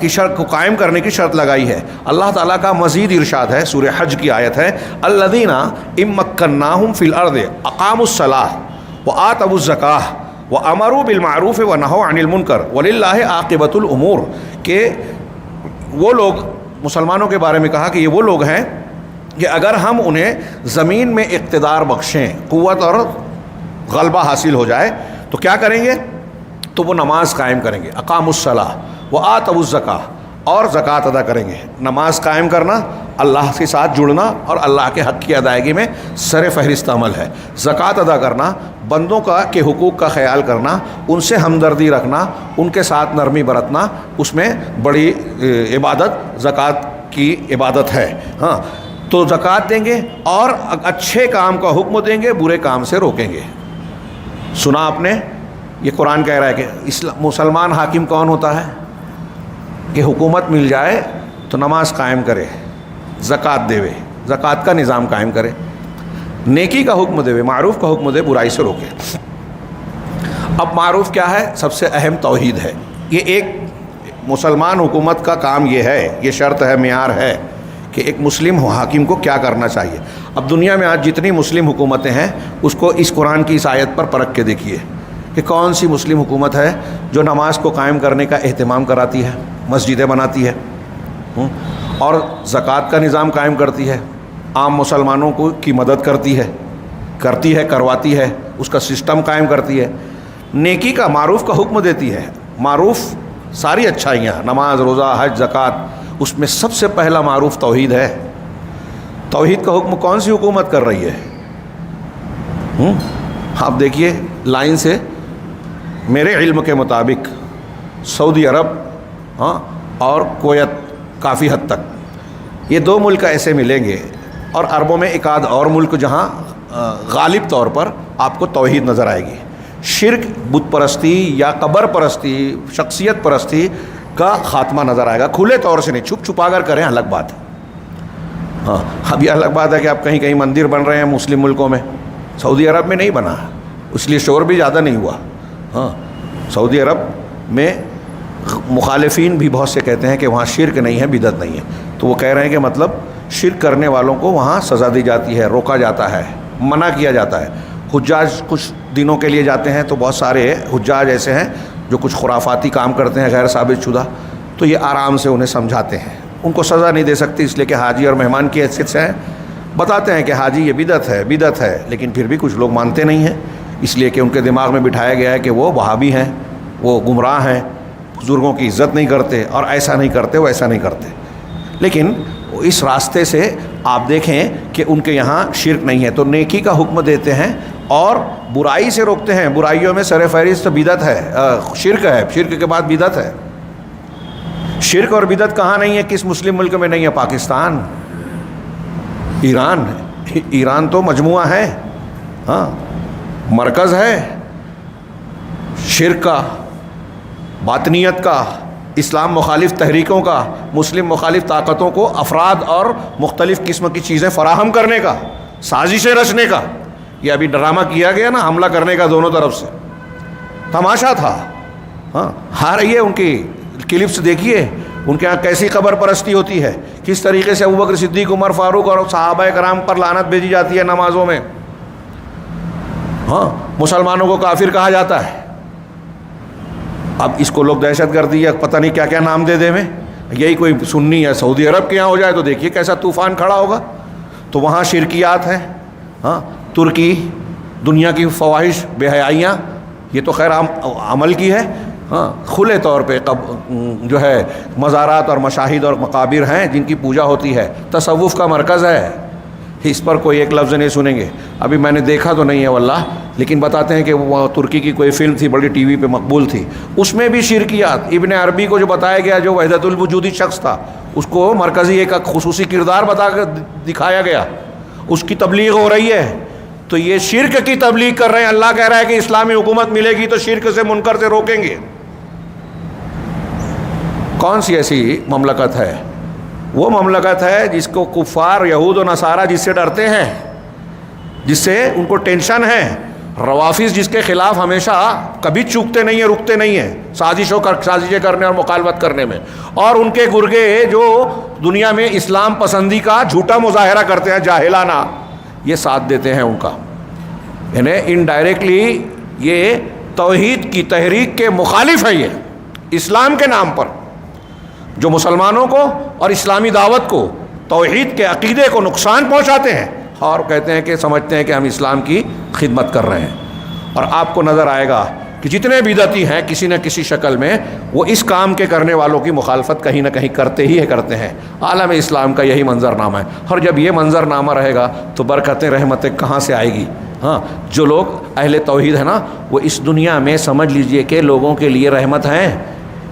کی شرط کو قائم کرنے کی شرط لگائی ہے۔ اللہ تعالیٰ کا مزید ارشاد ہے، سورہ حج کی آیت ہے، الذین ان مکناہم فی الارض اقاموا الصلاۃ وآتوا الزکاۃ وامروا بالمعروف ونہوا عن المنکر وللہ عاقبۃ الامور، کہ وہ لوگ، مسلمانوں کے بارے میں کہا کہ یہ وہ لوگ ہیں کہ اگر ہم انہیں زمین میں اقتدار بخشیں، قوت اور غلبہ حاصل ہو جائے تو کیا کریں گے؟ تو وہ نماز قائم کریں گے، اقاموا الصلاۃ وآتوا الزکاۃ، اور زکوٰۃ ادا کریں گے۔ نماز قائم کرنا اللہ کے ساتھ جڑنا اور اللہ کے حق کی ادائیگی میں سر فہرست عمل ہے۔ زکوٰۃ ادا کرنا، بندوں کے حقوق کا خیال کرنا، ان سے ہمدردی رکھنا، ان کے ساتھ نرمی برتنا، اس میں بڑی عبادت زکوٰۃ کی عبادت ہے. ہاں تو زکوٰۃ دیں گے اور اچھے کام کا حکم دیں گے، برے کام سے روکیں گے. سنا آپ نے، یہ قرآن کہہ رہا ہے کہ مسلمان حاکم کون ہوتا ہے؟ کہ حکومت مل جائے تو نماز قائم کرے، زکوٰۃ دے، زکوٰۃ کا نظام قائم کرے، نیکی کا حکم دے، معروف کا حکم دے، برائی سے روکے. اب معروف کیا ہے؟ سب سے اہم توحید ہے. یہ ایک مسلمان حکومت کا کام یہ ہے، یہ شرط ہے، معیار ہے کہ ایک مسلم حاکم کو کیا کرنا چاہیے. اب دنیا میں آج جتنی مسلم حکومتیں ہیں اس کو اس قرآن کی اس آیت پر پرکھ کے دیکھیے کہ کون سی مسلم حکومت ہے جو نماز کو قائم کرنے کا اہتمام کراتی ہے، مسجدیں بناتی ہے اور زکوٰۃ کا نظام قائم کرتی ہے، عام مسلمانوں کو کی مدد کرتی ہے، کرواتی ہے، اس کا سسٹم قائم کرتی ہے، نیکی کا، معروف کا حکم دیتی ہے. معروف ساری اچھائیاں، نماز، روزہ، حج، زکوٰۃ، اس میں سب سے پہلا معروف توحید ہے. توحید کا حکم کون سی حکومت کر رہی ہے؟ آپ دیکھیے لائن سے، میرے علم کے مطابق سعودی عرب اور کویت کافی حد تک، یہ دو ملک ایسے ملیں گے، اور عربوں میں ایک آدھ اور ملک جہاں غالب طور پر آپ کو توحید نظر آئے گی. شرک، بت پرستی یا قبر پرستی، شخصیت پرستی کا خاتمہ نظر آئے گا. کھلے طور سے نہیں، چھپ چھپا کر کریں، الگ بات ہے. ہاں اب یہ الگ بات ہے کہ آپ کہیں کہیں مندر بن رہے ہیں مسلم ملکوں میں، سعودی عرب میں نہیں بنا، اس لیے شور بھی زیادہ نہیں ہوا. ہاں سعودی عرب میں مخالفین بھی بہت سے کہتے ہیں کہ وہاں شرک نہیں ہے، بدعت نہیں ہے، تو وہ کہہ رہے ہیں کہ مطلب شرک کرنے والوں کو وہاں سزا دی جاتی ہے، روکا جاتا ہے، منع کیا جاتا ہے. حجاج کچھ دنوں کے لیے جاتے ہیں تو بہت سارے حجاج ایسے ہیں جو کچھ خرافاتی کام کرتے ہیں غیر ثابت شدہ، تو یہ آرام سے انہیں سمجھاتے ہیں. ان کو سزا نہیں دے سکتی اس لیے کہ حاجی اور مہمان کی حیثیت سے ہیں. بتاتے ہیں کہ حاجی یہ بدعت ہے، لیکن پھر بھی کچھ لوگ مانتے نہیں ہیں، اس لیے کہ ان کے دماغ میں بٹھایا گیا ہے کہ وہ وہابی ہیں، وہ گمراہ ہیں، بزرگوں کی عزت نہیں کرتے، اور ایسا نہیں کرتے، وہ ایسا نہیں کرتے. لیکن اس راستے سے آپ دیکھیں کہ ان کے یہاں شرک نہیں ہے، تو نیکی کا حکم دیتے ہیں اور برائی سے روکتے ہیں. برائیوں میں سر فہرست بدعت ہے، شرک ہے، شرک کے بعد بدعت ہے. شرک اور بدعت کہاں نہیں ہے؟ کس مسلم ملک میں نہیں ہے؟ پاکستان، ایران تو مجموعہ ہے، ہاں مرکز ہے شرک کا، باطنیت کا، اسلام مخالف تحریکوں کا، مسلم مخالف طاقتوں کو افراد اور مختلف قسم کی چیزیں فراہم کرنے کا، سازشیں رچنے کا. یہ ابھی ڈرامہ کیا گیا نا حملہ کرنے کا، دونوں طرف سے تماشا تھا. ہاں آ رہی ہے ان کی کلپس، دیکھیے ان کے یہاں کیسی قبر پرستی ہوتی ہے، کس طریقے سے ابوبکر صدیق، عمر فاروق اور صحابہ کرام پر لعنت بھیجی جاتی ہے نمازوں میں. ہاں مسلمانوں کو کافر کہا جاتا ہے. اب اس کو لوگ دہشت گردی یا پتہ نہیں کیا کیا نام دے دے میں، یہی کوئی سنی ہے سعودی عرب کے یہاں ہو جائے تو دیکھیے کیسا طوفان کھڑا ہوگا. تو وہاں شرکیات ہیں. ہاں ترکی، دنیا کی فواہش، بے حیائیاں، یہ تو خیر عمل کی ہے. ہاں کھلے طور پہ جو ہے مزارات اور مشاہد اور مقابر ہیں جن کی پوجا ہوتی ہے، تصوف کا مرکز ہے. اس پر کوئی ایک لفظ نہیں سنیں گے. ابھی میں نے دیکھا تو نہیں ہے واللہ، لیکن بتاتے ہیں کہ وہ ترکی کی کوئی فلم تھی، بڑی ٹی وی پہ مقبول تھی، اس میں بھی شرکیات. ابن عربی کو جو بتایا گیا، جو وحدت الوجودی شخص تھا، اس کو مرکزی ایک خصوصی کردار بتا کر دکھایا گیا، اس کی تبلیغ ہو رہی ہے. تو یہ شرک کی تبلیغ کر رہے ہیں. اللہ کہہ رہا ہے کہ اسلامی حکومت ملے گی تو شرک سے، منکر سے روکیں گے. کون سی ایسی مملکت ہے؟ وہ مملکت ہے جس کو کفار، یہود و نصارہ جس سے ڈرتے ہیں، جس سے ان کو ٹینشن ہے. روافظ جس کے خلاف ہمیشہ کبھی چوکتے نہیں ہیں، رکتے نہیں ہیں سازشیں کرنے اور مخالفت کرنے میں. اور ان کے گرگے جو دنیا میں اسلام پسندی کا جھوٹا مظاہرہ کرتے ہیں جاہلانہ، یہ ساتھ دیتے ہیں ان کا. یعنی انڈائریکٹلی یہ توحید کی تحریک کے مخالف ہے. یہ اسلام کے نام پر جو مسلمانوں کو اور اسلامی دعوت کو، توحید کے عقیدے کو نقصان پہنچاتے ہیں، اور کہتے ہیں کہ سمجھتے ہیں کہ ہم اسلام کی خدمت کر رہے ہیں. اور آپ کو نظر آئے گا کہ جتنے بدعتی ہیں کسی نہ کسی شکل میں وہ اس کام کے کرنے والوں کی مخالفت کہیں نہ کہیں کرتے ہیں. عالم اسلام کا یہی منظرنامہ ہے. اور جب یہ منظرنامہ رہے گا تو برکتیں، رحمتیں کہاں سے آئے گی؟ ہاں جو لوگ اہل توحید ہیں نا، وہ اس دنیا میں سمجھ لیجئے کہ لوگوں کے لیے رحمت ہیں.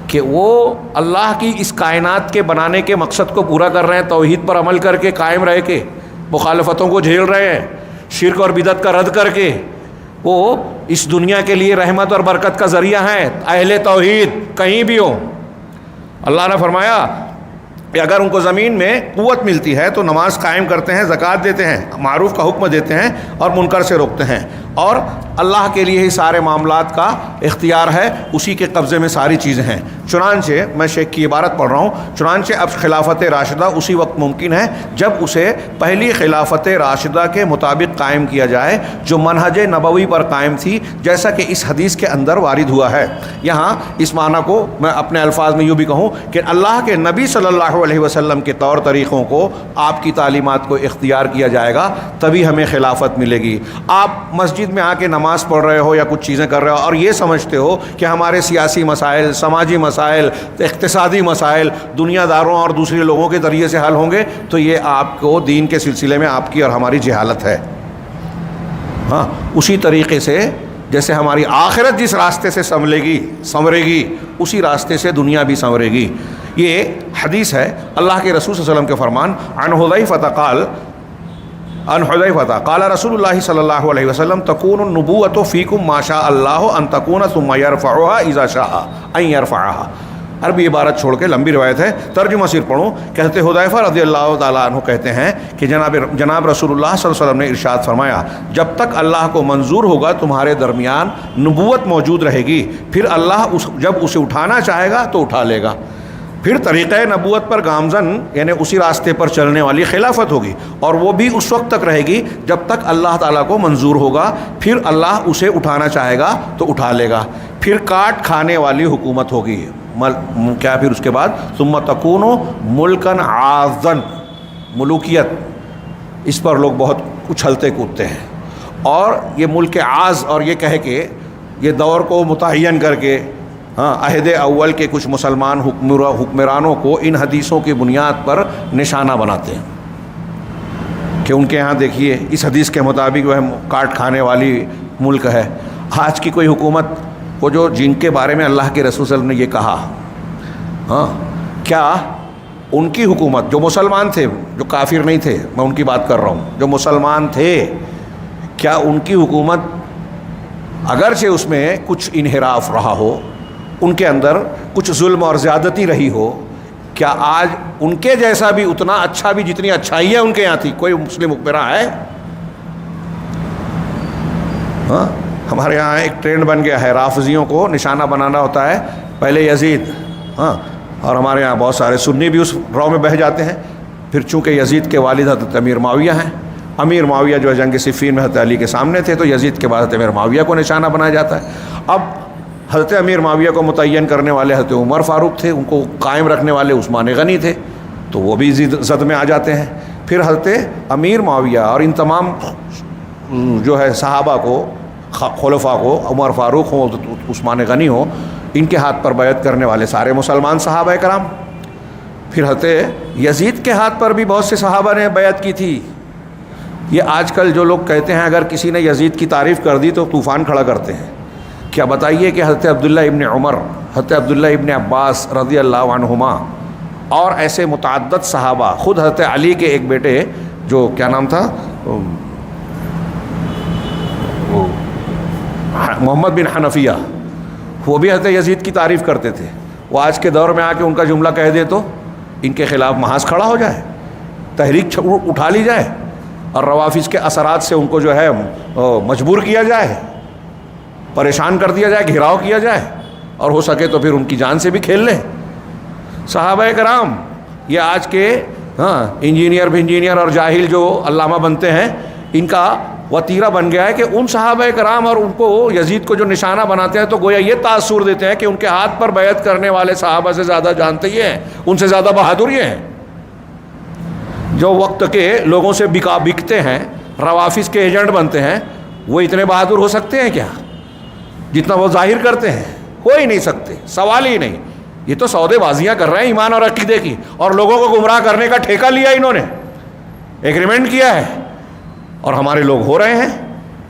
کہ وہ اللہ کی اس کائنات کے بنانے کے مقصد کو پورا کر رہے ہیں، توحید پر عمل کر کے قائم رہ کے مخالفتوں کو جھیل رہے ہیں، شرک اور بدعت کا رد کر کے وہ اس دنیا کے لیے رحمت اور برکت کا ذریعہ ہیں، اہل توحید کہیں بھی ہو۔ اللہ نے فرمایا کہ اگر ان کو زمین میں قوت ملتی ہے تو نماز قائم کرتے ہیں، زکوٰۃ دیتے ہیں، معروف کا حکم دیتے ہیں اور منکر سے روکتے ہیں، اور اللہ کے لیے ہی سارے معاملات کا اختیار ہے، اسی کے قبضے میں ساری چیزیں ہیں۔ چنانچہ میں شیخ کی عبارت پڑھ رہا ہوں، چنانچہ اب خلافت راشدہ اسی وقت ممکن ہے جب اسے پہلی خلافت راشدہ کے مطابق قائم کیا جائے جو منہج نبوی پر قائم تھی، جیسا کہ اس حدیث کے اندر وارد ہوا ہے۔ یہاں اس معنی کو میں اپنے الفاظ میں یوں بھی کہوں کہ اللہ کے نبی صلی اللہ علیہ وسلم کے طور طریقوں کو، آپ کی تعلیمات کو اختیار کیا جائے گا، تبھی ہمیں خلافت ملے گی۔ آپ مسجد میں آ کے نماز پڑھ رہے ہو یا کچھ چیزیں کر رہے ہو اور یہ سمجھتے ہو کہ ہمارے سیاسی مسائل، سماجی مسائل، اقتصادی مسائل دنیا داروں اور دوسرے لوگوں کے ذریعے سے حل ہوں گے، تو یہ آپ کو دین کے سلسلے میں آپ کی اور ہماری جہالت ہے۔ ہاں، اسی طریقے سے جیسے ہماری آخرت جس راستے سے سنورے گی اسی راستے سے دنیا بھی سنورے گی۔ یہ حدیث ہے اللہ کے رسول صلی اللہ علیہ وسلم کے فرمان، عن حذیفہ قال رسول اللہ صلی اللہ علیہ وسلم تکون النبوۃ فیکم ما شاء اللہ ان تکون ثم یرفعها اذا شاء ان یرفعها۔ عربی عبارت چھوڑ کے لمبی روایت ہے، ترجمہ صرف پڑھوں۔ کہتے حذیفہ رضی اللہ تعالیٰ عنہ کہتے ہیں کہ جناب رسول اللہ صلی اللہ علیہ وسلم نے ارشاد فرمایا، جب تک اللہ کو منظور ہوگا تمہارے درمیان نبوت موجود رہے گی، پھر اللہ جب اسے اٹھانا چاہے گا تو اٹھا لے گا، پھر طریقہ نبوت پر گامزن یعنی اسی راستے پر چلنے والی خلافت ہوگی، اور وہ بھی اس وقت تک رہے گی جب تک اللہ تعالیٰ کو منظور ہوگا، پھر اللہ اسے اٹھانا چاہے گا تو اٹھا لے گا، پھر کاٹ کھانے والی حکومت ہوگی۔ کیا پھر اس کے بعد ثم تکون ملکن عاظن، ملوکیت، اس پر لوگ بہت اچھلتے کودتے ہیں، اور یہ ملک عاظ اور یہ کہہ کے یہ دور کو متعین کر کے عہد اول کے کچھ مسلمان حکمرانوں کو ان حدیثوں کی بنیاد پر نشانہ بناتے ہیں کہ ان کے ہاں دیکھیے اس حدیث کے مطابق وہ کاٹ کھانے والی ملک ہے۔ آج کی کوئی حکومت وہ جو جن کے بارے میں اللہ کے رسول صلی اللہ علیہ وسلم نے یہ کہا، کیا ان کی حکومت جو مسلمان تھے، جو کافر نہیں تھے، میں ان کی بات کر رہا ہوں، جو مسلمان تھے، کیا ان کی حکومت اگرچہ اس میں کچھ انحراف رہا ہو، ان کے اندر کچھ ظلم اور زیادتی رہی ہو، کیا آج ان کے جیسا بھی اتنا اچھا بھی جتنی اچھائیاں ان کے یہاں تھی کوئی مسلم حکمراں ہے؟ ہمارے یہاں ایک ٹرینڈ بن گیا ہے، رافضیوں کو نشانہ بنانا ہوتا ہے پہلے یزید، اور ہمارے یہاں بہت سارے سنی بھی اس رو میں بہہ جاتے ہیں۔ پھر چونکہ یزید کے والد حضرت امیر معاویہ ہیں، امیر معاویہ جو ہے جنگ صفین میں حضرت علی کے سامنے تھے، تو یزید کے بعد حضرت امیر معاویہ کو نشانہ بنایا جاتا ہے۔ اب حضرت امیر معاویہ کو متعین کرنے والے حضرت عمر فاروق تھے، ان کو قائم رکھنے والے عثمان غنی تھے، تو وہ بھی زد میں آ جاتے ہیں۔ پھر حضرت امیر معاویہ اور ان تمام جو ہے صحابہ کو، خلفاء کو، عمر فاروق ہوں، عثمان غنی ہوں، ان کے ہاتھ پر بیعت کرنے والے سارے مسلمان صحابہ کرام۔ پھر حضرت یزید کے ہاتھ پر بھی بہت سے صحابہ نے بیعت کی تھی۔ یہ آج کل جو لوگ کہتے ہیں اگر کسی نے یزید کی تعریف کر دی تو طوفان کھڑا کرتے ہیں، کیا بتائیے کہ حضرت عبداللہ ابن عمر، حضرت عبداللہ ابن عباس رضی اللہ عنہما اور ایسے متعدد صحابہ، خود حضرت علی کے ایک بیٹے جو کیا نام تھا، محمد بن حنفیہ، وہ بھی حضرت یزید کی تعریف کرتے تھے۔ وہ آج کے دور میں آ کے ان کا جملہ کہہ دے تو ان کے خلاف محاذ کھڑا ہو جائے، تحریک اٹھا لی جائے، اور روافظ کے اثرات سے ان کو جو ہے مجبور کیا جائے، پریشان کر دیا جائے، گھیراؤ کیا جائے، اور ہو سکے تو پھر ان کی جان سے بھی کھیل لیں۔ صحابہ کرام یہ آج کے انجینئر اور جاہل جو علامہ بنتے ہیں، ان کا وتیرہ بن گیا ہے کہ ان صحابہ کرام اور ان کو یزید کو جو نشانہ بناتے ہیں تو گویا یہ تاثر دیتے ہیں کہ ان کے ہاتھ پر بیعت کرنے والے صحابہ سے زیادہ جانتے یہ ہیں، ان سے زیادہ بہادر یہ ہیں۔ جو وقت کے لوگوں سے بکتے ہیں، روافظ کے ایجنٹ بنتے ہیں، وہ اتنے بہادر ہو سکتے ہیں کیا جتنا وہ ظاہر کرتے ہیں؟ ہو ہی نہیں سکتے، سوال ہی نہیں۔ یہ تو سودے بازیاں کر رہے ہیں ایمان اور عقیدے کی، اور لوگوں کو گمراہ کرنے کا ٹھیکہ لیا انہوں نے، ایگریمنٹ کیا ہے، اور ہمارے لوگ ہو رہے ہیں۔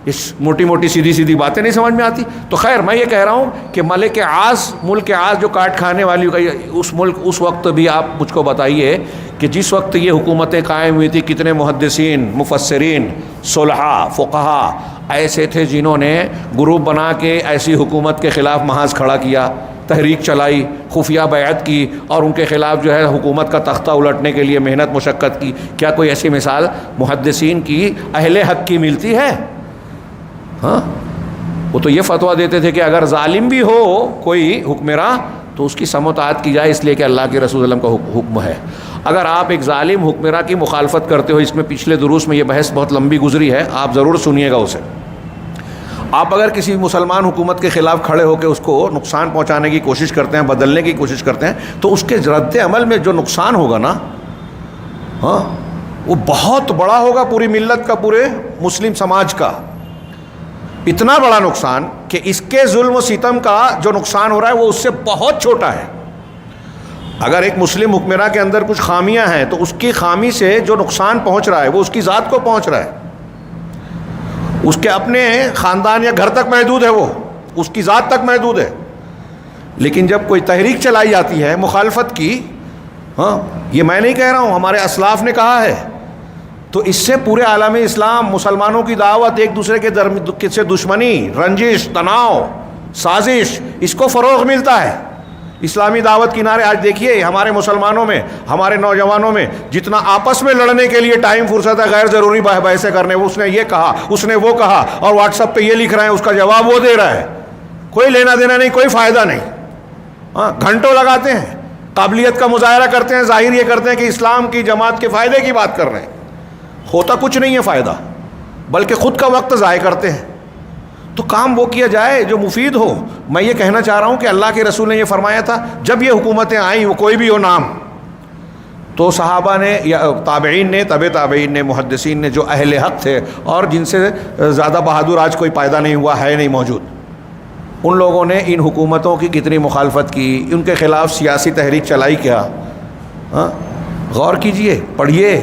اس موٹی موٹی سیدھی سیدھی باتیں نہیں سمجھ میں آتی. تو خیر میں یہ کہہ رہا ہوں کہ ملک عاص، ملک عاص جو کاٹ کھانے والی اس ملک، اس وقت بھی آپ مجھ کو بتائیے کہ جس وقت یہ حکومتیں قائم ہوئی تھی کتنے محدثین، مفسرین، صلحاء، فقہاء ایسے تھے جنہوں نے گروپ بنا کے ایسی حکومت کے خلاف محاذ کھڑا کیا، تحریک چلائی، خفیہ بیعت کی اور ان کے خلاف جو ہے حکومت کا تختہ الٹنے کے لیے محنت مشقت کی. کیا کوئی ایسی مثال محدثین کی اہل حق کی ملتی ہے؟ ہاں، وہ تو یہ فتویٰ دیتے تھے کہ اگر ظالم بھی ہو کوئی حکمراں تو اس کی سماعت کی جائے، اس لیے کہ اللہ کے رسول صلی اللہ علیہ وسلم کا حکم ہے. اگر آپ ایک ظالم حکمراں کی مخالفت کرتے ہو، اس میں پچھلے دروس میں یہ بحث بہت لمبی گزری ہے، آپ ضرور سنیے گا اسے. آپ اگر کسی مسلمان حکومت کے خلاف کھڑے ہو کے اس کو نقصان پہنچانے کی کوشش کرتے ہیں، بدلنے کی کوشش کرتے ہیں، تو اس کے رد عمل میں جو نقصان ہوگا نا، ہاں، وہ بہت بڑا ہوگا پوری ملت کا، پورے مسلم سماج کا. اتنا بڑا نقصان کہ اس کے ظلم و ستم کا جو نقصان ہو رہا ہے وہ اس سے بہت چھوٹا ہے. اگر ایک مسلم حکمراں کے اندر کچھ خامیاں ہیں تو اس کی خامی سے جو نقصان پہنچ رہا ہے وہ اس کی ذات کو پہنچ رہا ہے، اس کے اپنے خاندان یا گھر تک محدود ہے، وہ اس کی ذات تک محدود ہے. لیکن جب کوئی تحریک چلائی جاتی ہے مخالفت کی، ہاں، یہ میں نہیں کہہ رہا ہوں، ہمارے اسلاف نے کہا ہے، تو اس سے پورے عالم اسلام، مسلمانوں کی دعوت، ایک دوسرے کے سے دشمنی، رنجش، تناؤ، سازش، اس کو فروغ ملتا ہے. اسلامی دعوت کنارے آج دیکھیے ہمارے مسلمانوں میں، ہمارے نوجوانوں میں جتنا آپس میں لڑنے کے لیے ٹائم فرصت ہے غیر ضروری بحثیں کرنے، اس نے یہ کہا، اس نے وہ کہا، اور واٹس ایپ پہ یہ لکھ رہے ہیں، اس کا جواب وہ دے رہا ہے، کوئی لینا دینا نہیں، کوئی فائدہ نہیں. ہاں، گھنٹوں لگاتے ہیں، قابلیت کا مظاہرہ کرتے ہیں، ظاہر یہ کرتے ہیں کہ اسلام کی جماعت کے فائدے کی بات کر رہے ہیں، ہوتا کچھ نہیں ہے فائدہ، بلکہ خود کا وقت ضائع کرتے ہیں. تو کام وہ کیا جائے جو مفید ہو. میں یہ کہنا چاہ رہا ہوں کہ اللہ کے رسول نے یہ فرمایا تھا جب یہ حکومتیں آئیں، وہ کوئی بھی ہو نام، تو صحابہ نے یا تابعین نے، تابعین نے، محدثین نے، جو اہل حق تھے اور جن سے زیادہ بہادر آج کوئی پیدا نہیں ہوا ہے، نہیں موجود، ان لوگوں نے ان حکومتوں کی کتنی مخالفت کی، ان کے خلاف سیاسی تحریک چلائی. کیا غور کیجئے، پڑھیے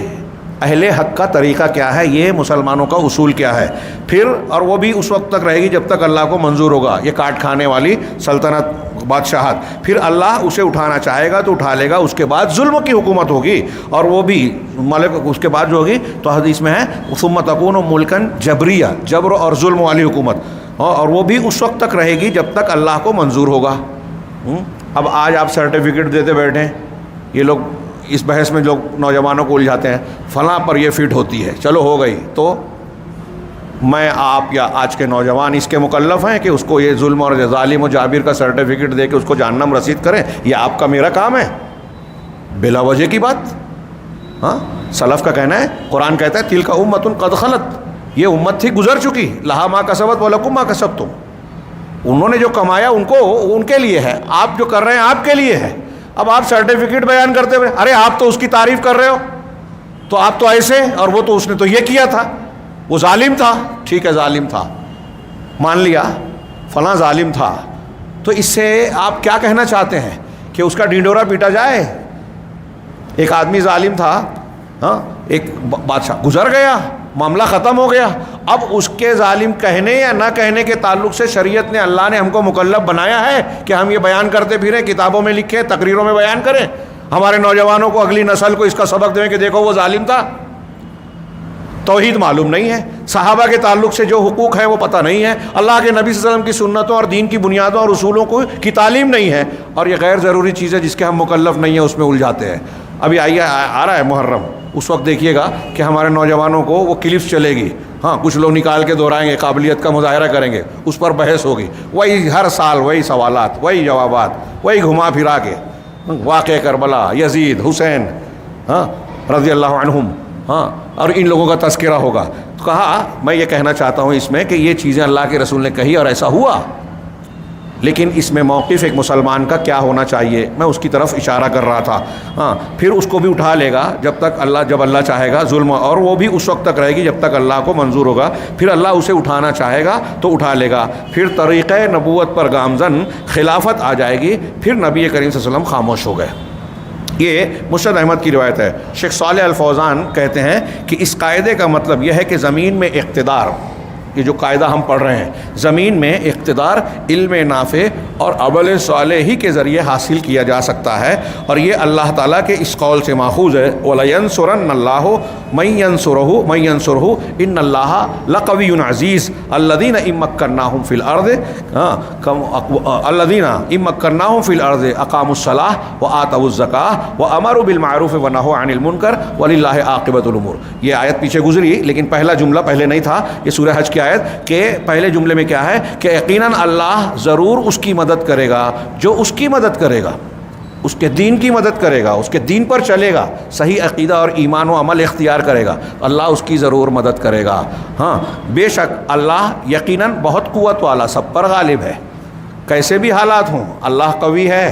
اہل حق کا طریقہ کیا ہے، یہ مسلمانوں کا اصول کیا ہے. پھر اور وہ بھی اس وقت تک رہے گی جب تک اللہ کو منظور ہوگا یہ کاٹ کھانے والی سلطنت، بادشاہت. پھر اللہ اسے اٹھانا چاہے گا تو اٹھا لے گا. اس کے بعد ظلم کی حکومت ہوگی، اور وہ بھی ملک اس کے بعد جو ہوگی تو حدیث میں ہے ثم تکون ملکن جبریہ، جبر اور ظلم والی حکومت، اور وہ بھی اس وقت تک رہے گی جب تک اللہ کو منظور ہوگا. اب آج آپ سرٹیفکیٹ دیتے بیٹھیں، یہ لوگ اس بحث میں لوگ نوجوانوں کو الجھاتے ہیں، فلاں پر یہ فٹ ہوتی ہے، چلو ہو گئی. تو میں، آپ یا آج کے نوجوان اس کے مکلف ہیں کہ اس کو یہ ظلم اور ظالم و جابر کا سرٹیفکیٹ دے کے اس کو جہنم رسید کریں؟ یہ آپ کا میرا کام ہے؟ بلا وجہ کی بات. ہاں، سلف کا کہنا ہے، قرآن کہتا ہے تلک امۃ قد خلت، یہ امت تھی گزر چکی، لہا ما کسبت ولکم ما کسبتم، انہوں نے جو کمایا ان کو، ان کے لیے ہے، آپ جو کر رہے ہیں آپ کے لیے ہے. اب آپ سرٹیفکیٹ بیان کرتے ہوئے، ارے آپ تو اس کی تعریف کر رہے ہو، تو آپ تو ایسے، اور وہ تو اس نے تو یہ کیا تھا، وہ ظالم تھا. ٹھیک ہے، ظالم تھا، مان لیا فلاں ظالم تھا، تو اس سے آپ کیا کہنا چاہتے ہیں کہ اس کا ڈینڈورا پیٹا جائے؟ ایک آدمی ظالم تھا، ہاں، ایک بادشاہ گزر گیا، معاملہ ختم ہو گیا. اب اس کے ظالم کہنے یا نہ کہنے کے تعلق سے شریعت نے، اللہ نے ہم کو مکلف بنایا ہے کہ ہم یہ بیان کرتے پھریں، کتابوں میں لکھیں، تقریروں میں بیان کریں، ہمارے نوجوانوں کو، اگلی نسل کو اس کا سبق دیں کہ دیکھو وہ ظالم تھا. توحید معلوم نہیں ہے، صحابہ کے تعلق سے جو حقوق ہیں وہ پتہ نہیں ہے، اللہ کے نبی صلی اللہ علیہ وسلم کی سنتوں اور دین کی بنیادوں اور اصولوں کی تعلیم نہیں ہے، اور یہ غیر ضروری چیزیں جس کے ہم مکلف نہیں ہیں اس میں الجھاتے ہیں. ابھی آئیے، آ رہا ہے محرم، اس وقت دیکھیے گا کہ ہمارے نوجوانوں کو وہ کلپس چلے گی، ہاں، کچھ لوگ نکال کے دہرائیں گے، قابلیت کا مظاہرہ کریں گے، اس پر بحث ہوگی، وہی ہر سال وہی سوالات، وہی جوابات، وہی گھما پھرا کے، واقعہ کربلا، یزید، حسین، ہاں، رضی اللہ عنہم، ہاں، اور ان لوگوں کا تذکرہ ہوگا. تو کہا، میں یہ کہنا چاہتا ہوں اس میں کہ یہ چیزیں اللہ کے رسول نے کہی اور ایسا ہوا، لیکن اس میں موقف ایک مسلمان کا کیا ہونا چاہیے، میں اس کی طرف اشارہ کر رہا تھا. ہاں، پھر اس کو بھی اٹھا لے گا جب اللہ چاہے گا ظلم، اور وہ بھی اس وقت تک رہے گی جب تک اللہ کو منظور ہوگا. پھر اللہ اسے اٹھانا چاہے گا تو اٹھا لے گا. پھر طریقۂ نبوت پر گامزن خلافت آ جائے گی. پھر نبی کریم صلی اللہ علیہ وسلم خاموش ہو گئے. یہ مرشد احمد کی روایت ہے. شیخ صالح الفوزان کہتے ہیں کہ اس قاعدے کا مطلب یہ ہے کہ زمین میں اقتدار یہ جو قاعدہ ہم پڑھ رہے ہیں، زمین میں اقتدار علم نافع اور عمل صالح ہی کے ذریعے حاصل کیا جا سکتا ہے، اور یہ اللہ تعالیٰ کے اس قول سے ماخوذ ہے، وَلَيَنْصُرَنَّ اللَّهُ مَن يَنْصُرُهُ إِنَّ اللَّهَ لَقَوِيٌّ عَزِيزٌ الَّذِينَ إِن مَّكَّنَّاهُمْ فِي الْأَرْضِ أَقَامُوا الصَّلَاةَ وَآتَوُا الزَّكَاةَ وَأَمَرُوا بِالْمَعْرُوفِ وَنَهَوْا عَنِ الْمُنكَرِ وَلِلَّهِ عَاقِبَةُ الْأُمُورِ۔ یہ آیت پیچھے گزری لیکن پہلا جملہ پہلے نہیں تھا، یہ سورہ حج کی آیت کہ پہلے جملے میں کیا ہے کہ یقیناً اللہ ضرور اس کی مدد کرے گا جو اس کی مدد کرے گا، اس کے دین کی مدد کرے گا، اس کے دین پر چلے گا، صحیح عقیدہ اور ایمان و عمل اختیار کرے گا، اللہ اس کی ضرور مدد کرے گا۔ ہاں بے شک اللہ یقیناً بہت قوت والا، سب پر غالب ہے، کیسے بھی حالات ہوں اللہ قوی ہے،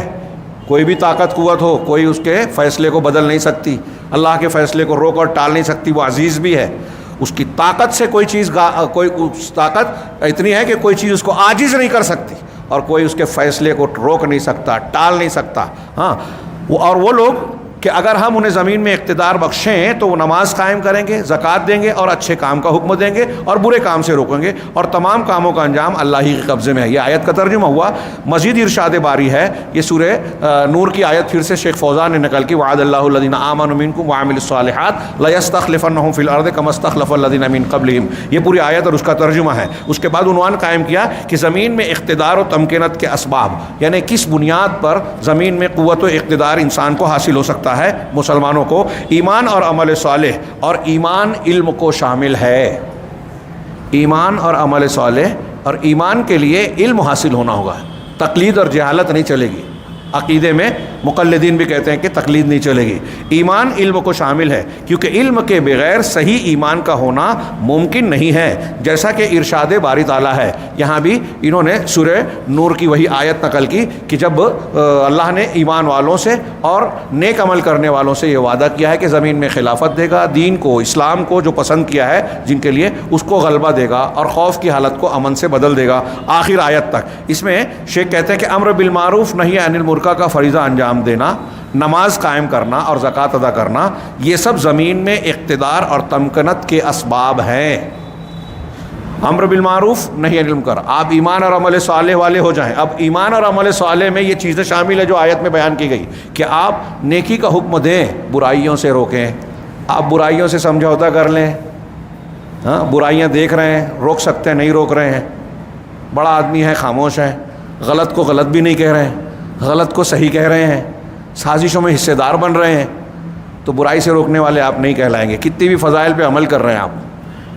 کوئی بھی طاقت قوت ہو کوئی اس کے فیصلے کو بدل نہیں سکتی، اللہ کے فیصلے کو روک اور ٹال نہیں سکتی، وہ عزیز بھی ہے، اس کی طاقت سے کوئی چیز کوئی طاقت اتنی ہے کہ کوئی چیز اس کو عاجز نہیں کر سکتی، اور کوئی اس کے فیصلے کو روک نہیں سکتا، ٹال نہیں سکتا۔ ہاں اور وہ لوگ کہ اگر ہم انہیں زمین میں اقتدار بخشیں تو وہ نماز قائم کریں گے، زکوٰۃ دیں گے اور اچھے کام کا حکم دیں گے اور برے کام سے روکیں گے، اور تمام کاموں کا انجام اللہ ہی کے قبضے میں ہے۔ یہ آیت کا ترجمہ ہوا۔ مزید ارشاد باری ہے، یہ سورہ نور کی آیت پھر سے شیخ فوزان نے نقل کی، وعد اللہ الذین آمنوا منکم وعملوا الصالحات لیستخلفنہم فی الارض کما استخلف الذین من قبلہم۔ یہ پوری آیت اور اس کا ترجمہ ہے۔ اس کے بعد عنوان قائم کیا کہ زمین میں اقتدار و تمکنت کے اسباب، یعنی کس بنیاد پر زمین میں قوت و اقتدار انسان کو حاصل ہو سکتا ہے۔ مسلمانوں کو ایمان اور عمل صالح، اور ایمان علم کو شامل ہے، ایمان اور عمل صالح، اور ایمان کے لیے علم حاصل ہونا ہوگا، تقلید اور جہالت نہیں چلے گی۔ عقیدے میں مقلدین بھی کہتے ہیں کہ تقلید نہیں چلے گی۔ ایمان علم کو شامل ہے، کیونکہ علم کے بغیر صحیح ایمان کا ہونا ممکن نہیں ہے، جیسا کہ ارشاد باری تعالیٰ ہے۔ یہاں بھی انہوں نے سورہ نور کی وہی آیت نقل کی کہ جب اللہ نے ایمان والوں سے اور نیک عمل کرنے والوں سے یہ وعدہ کیا ہے کہ زمین میں خلافت دے گا، دین کو، اسلام کو جو پسند کیا ہے جن کے لیے، اس کو غلبہ دے گا اور خوف کی حالت کو امن سے بدل دے گا، آخر آیت تک۔ اس میں شیخ کہتے ہیں کہ امر بالمعروف نہی عن المنکر کا فریضہ انجام دینا، نماز قائم کرنا اور زکوٰۃ ادا کرنا، یہ سب زمین میں اقتدار اور تمکنت کے اسباب ہیں۔ امر بالمعروف نہی عن المنکر، آپ ایمان اور عمل صالح والے ہو جائیں۔ اب ایمان اور عمل صالح میں یہ چیزیں شامل ہیں جو آیت میں بیان کی گئی کہ آپ نیکی کا حکم دیں، برائیوں سے روکیں۔ آپ برائیوں سے سمجھوتا کر لیں، ہاں برائیاں دیکھ رہے ہیں، روک سکتے ہیں، نہیں روک رہے ہیں، بڑا آدمی ہے خاموش ہے، غلط کو غلط بھی نہیں کہہ رہے ہیں، غلط کو صحیح کہہ رہے ہیں، سازشوں میں حصے دار بن رہے ہیں، تو برائی سے روکنے والے آپ نہیں کہلائیں گے، کتنی بھی فضائل پہ عمل کر رہے ہیں آپ۔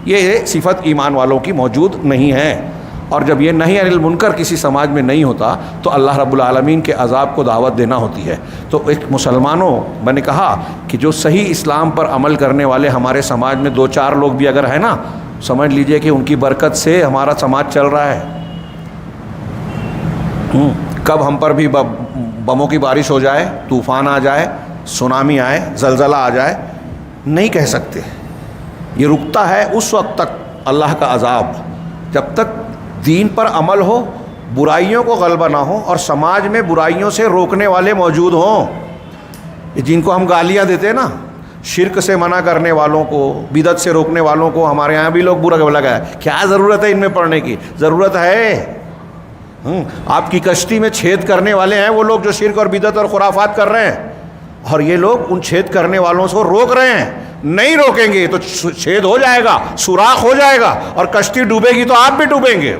یہ صفت ایمان والوں کی موجود نہیں ہے، اور جب یہ نہی عن المنکر کسی سماج میں نہیں ہوتا تو اللہ رب العالمین کے عذاب کو دعوت دینا ہوتی ہے۔ تو ایک مسلمانوں، میں نے کہا کہ جو صحیح اسلام پر عمل کرنے والے ہمارے سماج میں دو چار لوگ بھی اگر ہیں نا، سمجھ لیجئے کہ ان کی برکت سے ہمارا سماج چل رہا ہے۔ کب ہم پر بھی بموں کی بارش ہو جائے، طوفان آ جائے، سونامی آئے، زلزلہ آ جائے، نہیں کہہ سکتے۔ یہ رکتا ہے اس وقت تک اللہ کا عذاب، جب تک دین پر عمل ہو، برائیوں کو غلبہ نہ ہو، اور سماج میں برائیوں سے روکنے والے موجود ہوں۔ جن کو ہم گالیاں دیتے ہیں نا، شرک سے منع کرنے والوں کو، بدعت سے روکنے والوں کو، ہمارے یہاں بھی لوگ برا لگا ہے، کیا ضرورت ہے ان میں پڑھنے کی؟ ضرورت ہے۔ آپ کی کشتی میں چھید کرنے والے ہیں وہ لوگ جو شرک اور بدعت اور خرافات کر رہے ہیں، اور یہ لوگ ان چھید کرنے والوں سے روک رہے ہیں۔ نہیں روکیں گے تو چھید ہو جائے گا، سوراخ ہو جائے گا، اور کشتی ڈوبے گی تو آپ بھی ڈوبیں گے۔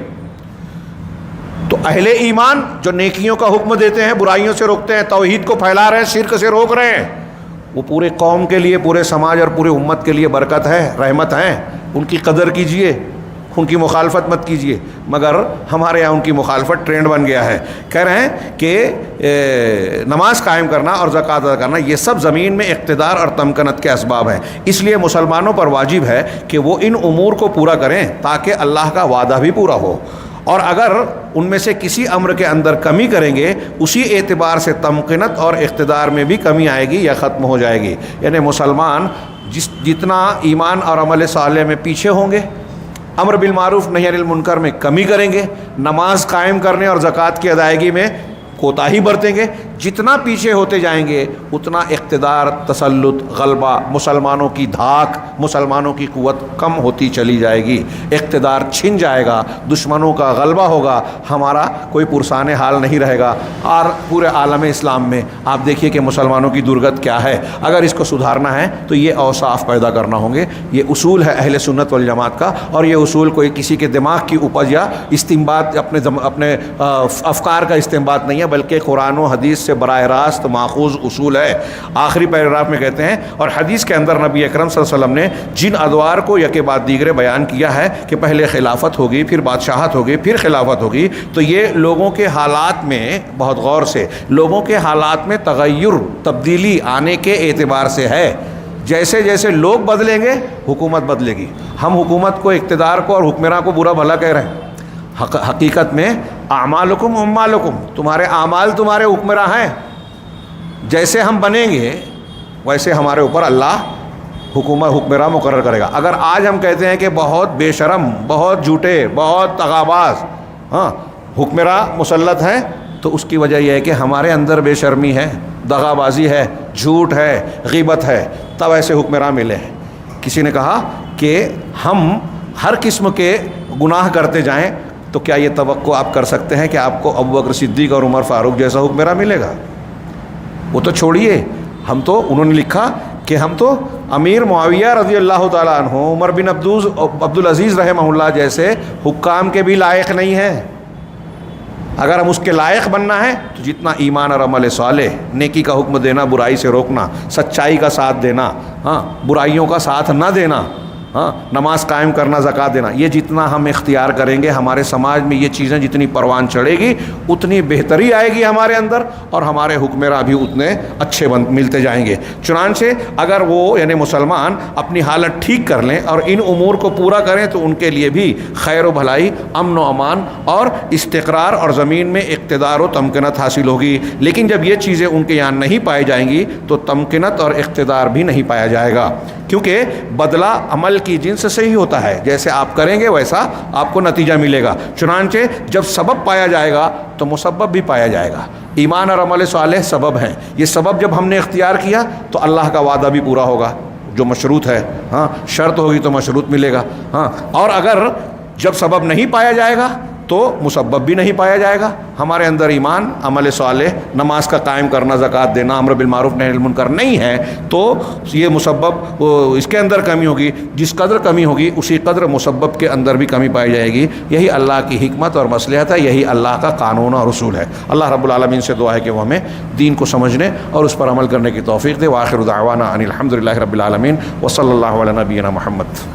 تو اہل ایمان جو نیکیوں کا حکم دیتے ہیں، برائیوں سے روکتے ہیں، توحید کو پھیلا رہے ہیں، شرک سے روک رہے ہیں، وہ پورے قوم کے لیے، پورے سماج اور پورے امت کے لیے برکت ہے، رحمت ہے۔ ان کی قدر کیجئے، ان کی مخالفت مت کیجئے۔ مگر ہمارے یہاں ان کی مخالفت ٹرینڈ بن گیا ہے۔ کہہ رہے ہیں کہ نماز قائم کرنا اور زکوٰۃ ادا کرنا، یہ سب زمین میں اقتدار اور تمکنت کے اسباب ہیں۔ اس لیے مسلمانوں پر واجب ہے کہ وہ ان امور کو پورا کریں تاکہ اللہ کا وعدہ بھی پورا ہو، اور اگر ان میں سے کسی امر کے اندر کمی کریں گے، اسی اعتبار سے تمکنت اور اقتدار میں بھی کمی آئے گی یا ختم ہو جائے گی۔ یعنی مسلمان جتنا ایمان اور عمل صالح میں پیچھے ہوں گے، امر بالمعروف نہی عن المنکر میں کمی کریں گے، نماز قائم کرنے اور زکوٰۃ کی ادائیگی میں کوتاہی برتیں گے، جتنا پیچھے ہوتے جائیں گے اتنا اقتدار، تسلط، غلبہ، مسلمانوں کی دھاک، مسلمانوں کی قوت کم ہوتی چلی جائے گی، اقتدار چھن جائے گا، دشمنوں کا غلبہ ہوگا، ہمارا کوئی پرسان حال نہیں رہے گا۔ اور پورے عالم اسلام میں آپ دیکھیے کہ مسلمانوں کی درگت کیا ہے۔ اگر اس کو سدھارنا ہے تو یہ اوصاف پیدا کرنا ہوں گے۔ یہ اصول ہے اہل سنت والجماعت کا، اور یہ اصول کوئی کسی کے دماغ کی اپج یا استنباط، اپنے افکار کا استنباط نہیں ہے، بلکہ قرآن و حدیث سے براہ راست ماخوذ اصول ہے۔ آخری پیراگراف میں کہتے ہیں، اور حدیث کے اندر نبی اکرم صلی اللہ علیہ وسلم نے جن ادوار کو یکے بعد دیگرے بیان کیا ہے کہ پہلے خلافت ہوگی، پھر بادشاہت ہوگی، پھر خلافت ہوگی، تو یہ لوگوں کے حالات میں، بہت غور سے، لوگوں کے حالات میں تغیر، تبدیلی آنے کے اعتبار سے ہے۔ جیسے جیسے لوگ بدلیں گے حکومت بدلے گی۔ ہم حکومت کو، اقتدار کو اور حکمراں کو برا بھلا کہہ رہے ہیں، حقیقت میں اعمالکم امالکم، تمہارے اعمال تمہارے حکمراں ہیں۔ جیسے ہم بنیں گے ویسے ہمارے اوپر اللہ حکمراں مقرر کرے گا۔ اگر آج ہم کہتے ہیں کہ بہت بے شرم، بہت جھوٹے، بہت دغاباز حکمراں مسلط ہیں، تو اس کی وجہ یہ ہے کہ ہمارے اندر بے شرمی ہے، دغابازی ہے، جھوٹ ہے، غیبت ہے، تب ایسے حکمراں ملے ہیں۔ کسی نے کہا کہ ہم ہر قسم کے گناہ کرتے جائیں تو کیا یہ توقع آپ کر سکتے ہیں کہ آپ کو ابوبکر صدیق اور عمر فاروق جیسا حکمراں ملے گا؟ وہ تو چھوڑیے، ہم تو، انہوں نے لکھا کہ ہم تو امیر معاویہ رضی اللہ تعالیٰ عنہ، عمر بن عبدالعزیز رحمہ اللہ جیسے حکام کے بھی لائق نہیں ہیں۔ اگر ہم اس کے لائق بننا ہے تو جتنا ایمان اور عمل صالح، نیکی کا حکم دینا، برائی سے روکنا، سچائی کا ساتھ دینا، برائیوں کا ساتھ نہ دینا، نماز قائم کرنا، زکوٰۃ دینا، یہ جتنا ہم اختیار کریں گے، ہمارے سماج میں یہ چیزیں جتنی پروان چڑھے گی اتنی بہتری آئے گی ہمارے اندر، اور ہمارے حکمراں بھی اتنے اچھے ملتے جائیں گے۔ چنانچہ اگر وہ یعنی مسلمان اپنی حالت ٹھیک کر لیں اور ان امور کو پورا کریں تو ان کے لیے بھی خیر و بھلائی، امن و امان اور استقرار اور زمین میں اقتدار و تمکنت حاصل ہوگی۔ لیکن جب یہ چیزیں ان کے یہاں نہیں پائی جائیں گی تو تمکنت اور اقتدار بھی نہیں پایا جائے گا، کیونکہ بدلہ عمل کی جنس سے ہی ہوتا ہے، جیسے آپ کریں گے ویسا آپ کو نتیجہ ملے گا۔ چنانچہ جب سبب پایا جائے گا تو مسبب بھی پایا جائے گا۔ ایمان اور عمل صالح سبب ہیں، یہ سبب جب ہم نے اختیار کیا تو اللہ کا وعدہ بھی پورا ہوگا جو مشروط ہے، شرط ہوگی تو مشروط ملے گا، اور اگر جب سبب نہیں پایا جائے گا تو مسبب بھی نہیں پایا جائے گا۔ ہمارے اندر ایمان، عمل صالح، نماز کا قائم کرنا، زکوٰۃ دینا، امر بالمعروف نہی عن المنکر نہیں ہے تو یہ مسبب، اس کے اندر کمی ہوگی، جس قدر کمی ہوگی اسی قدر مسبب کے اندر بھی کمی پائی جائے گی۔ یہی اللہ کی حکمت اور مصلحت ہے، یہی اللہ کا قانون اور اصول ہے۔ اللہ رب العالمین سے دعا ہے کہ وہ ہمیں دین کو سمجھنے اور اس پر عمل کرنے کی توفیق دے۔ وآخر دعوانا ان الحمد للہ رب العالمین، وصلی اللہ علی نبینا محمد۔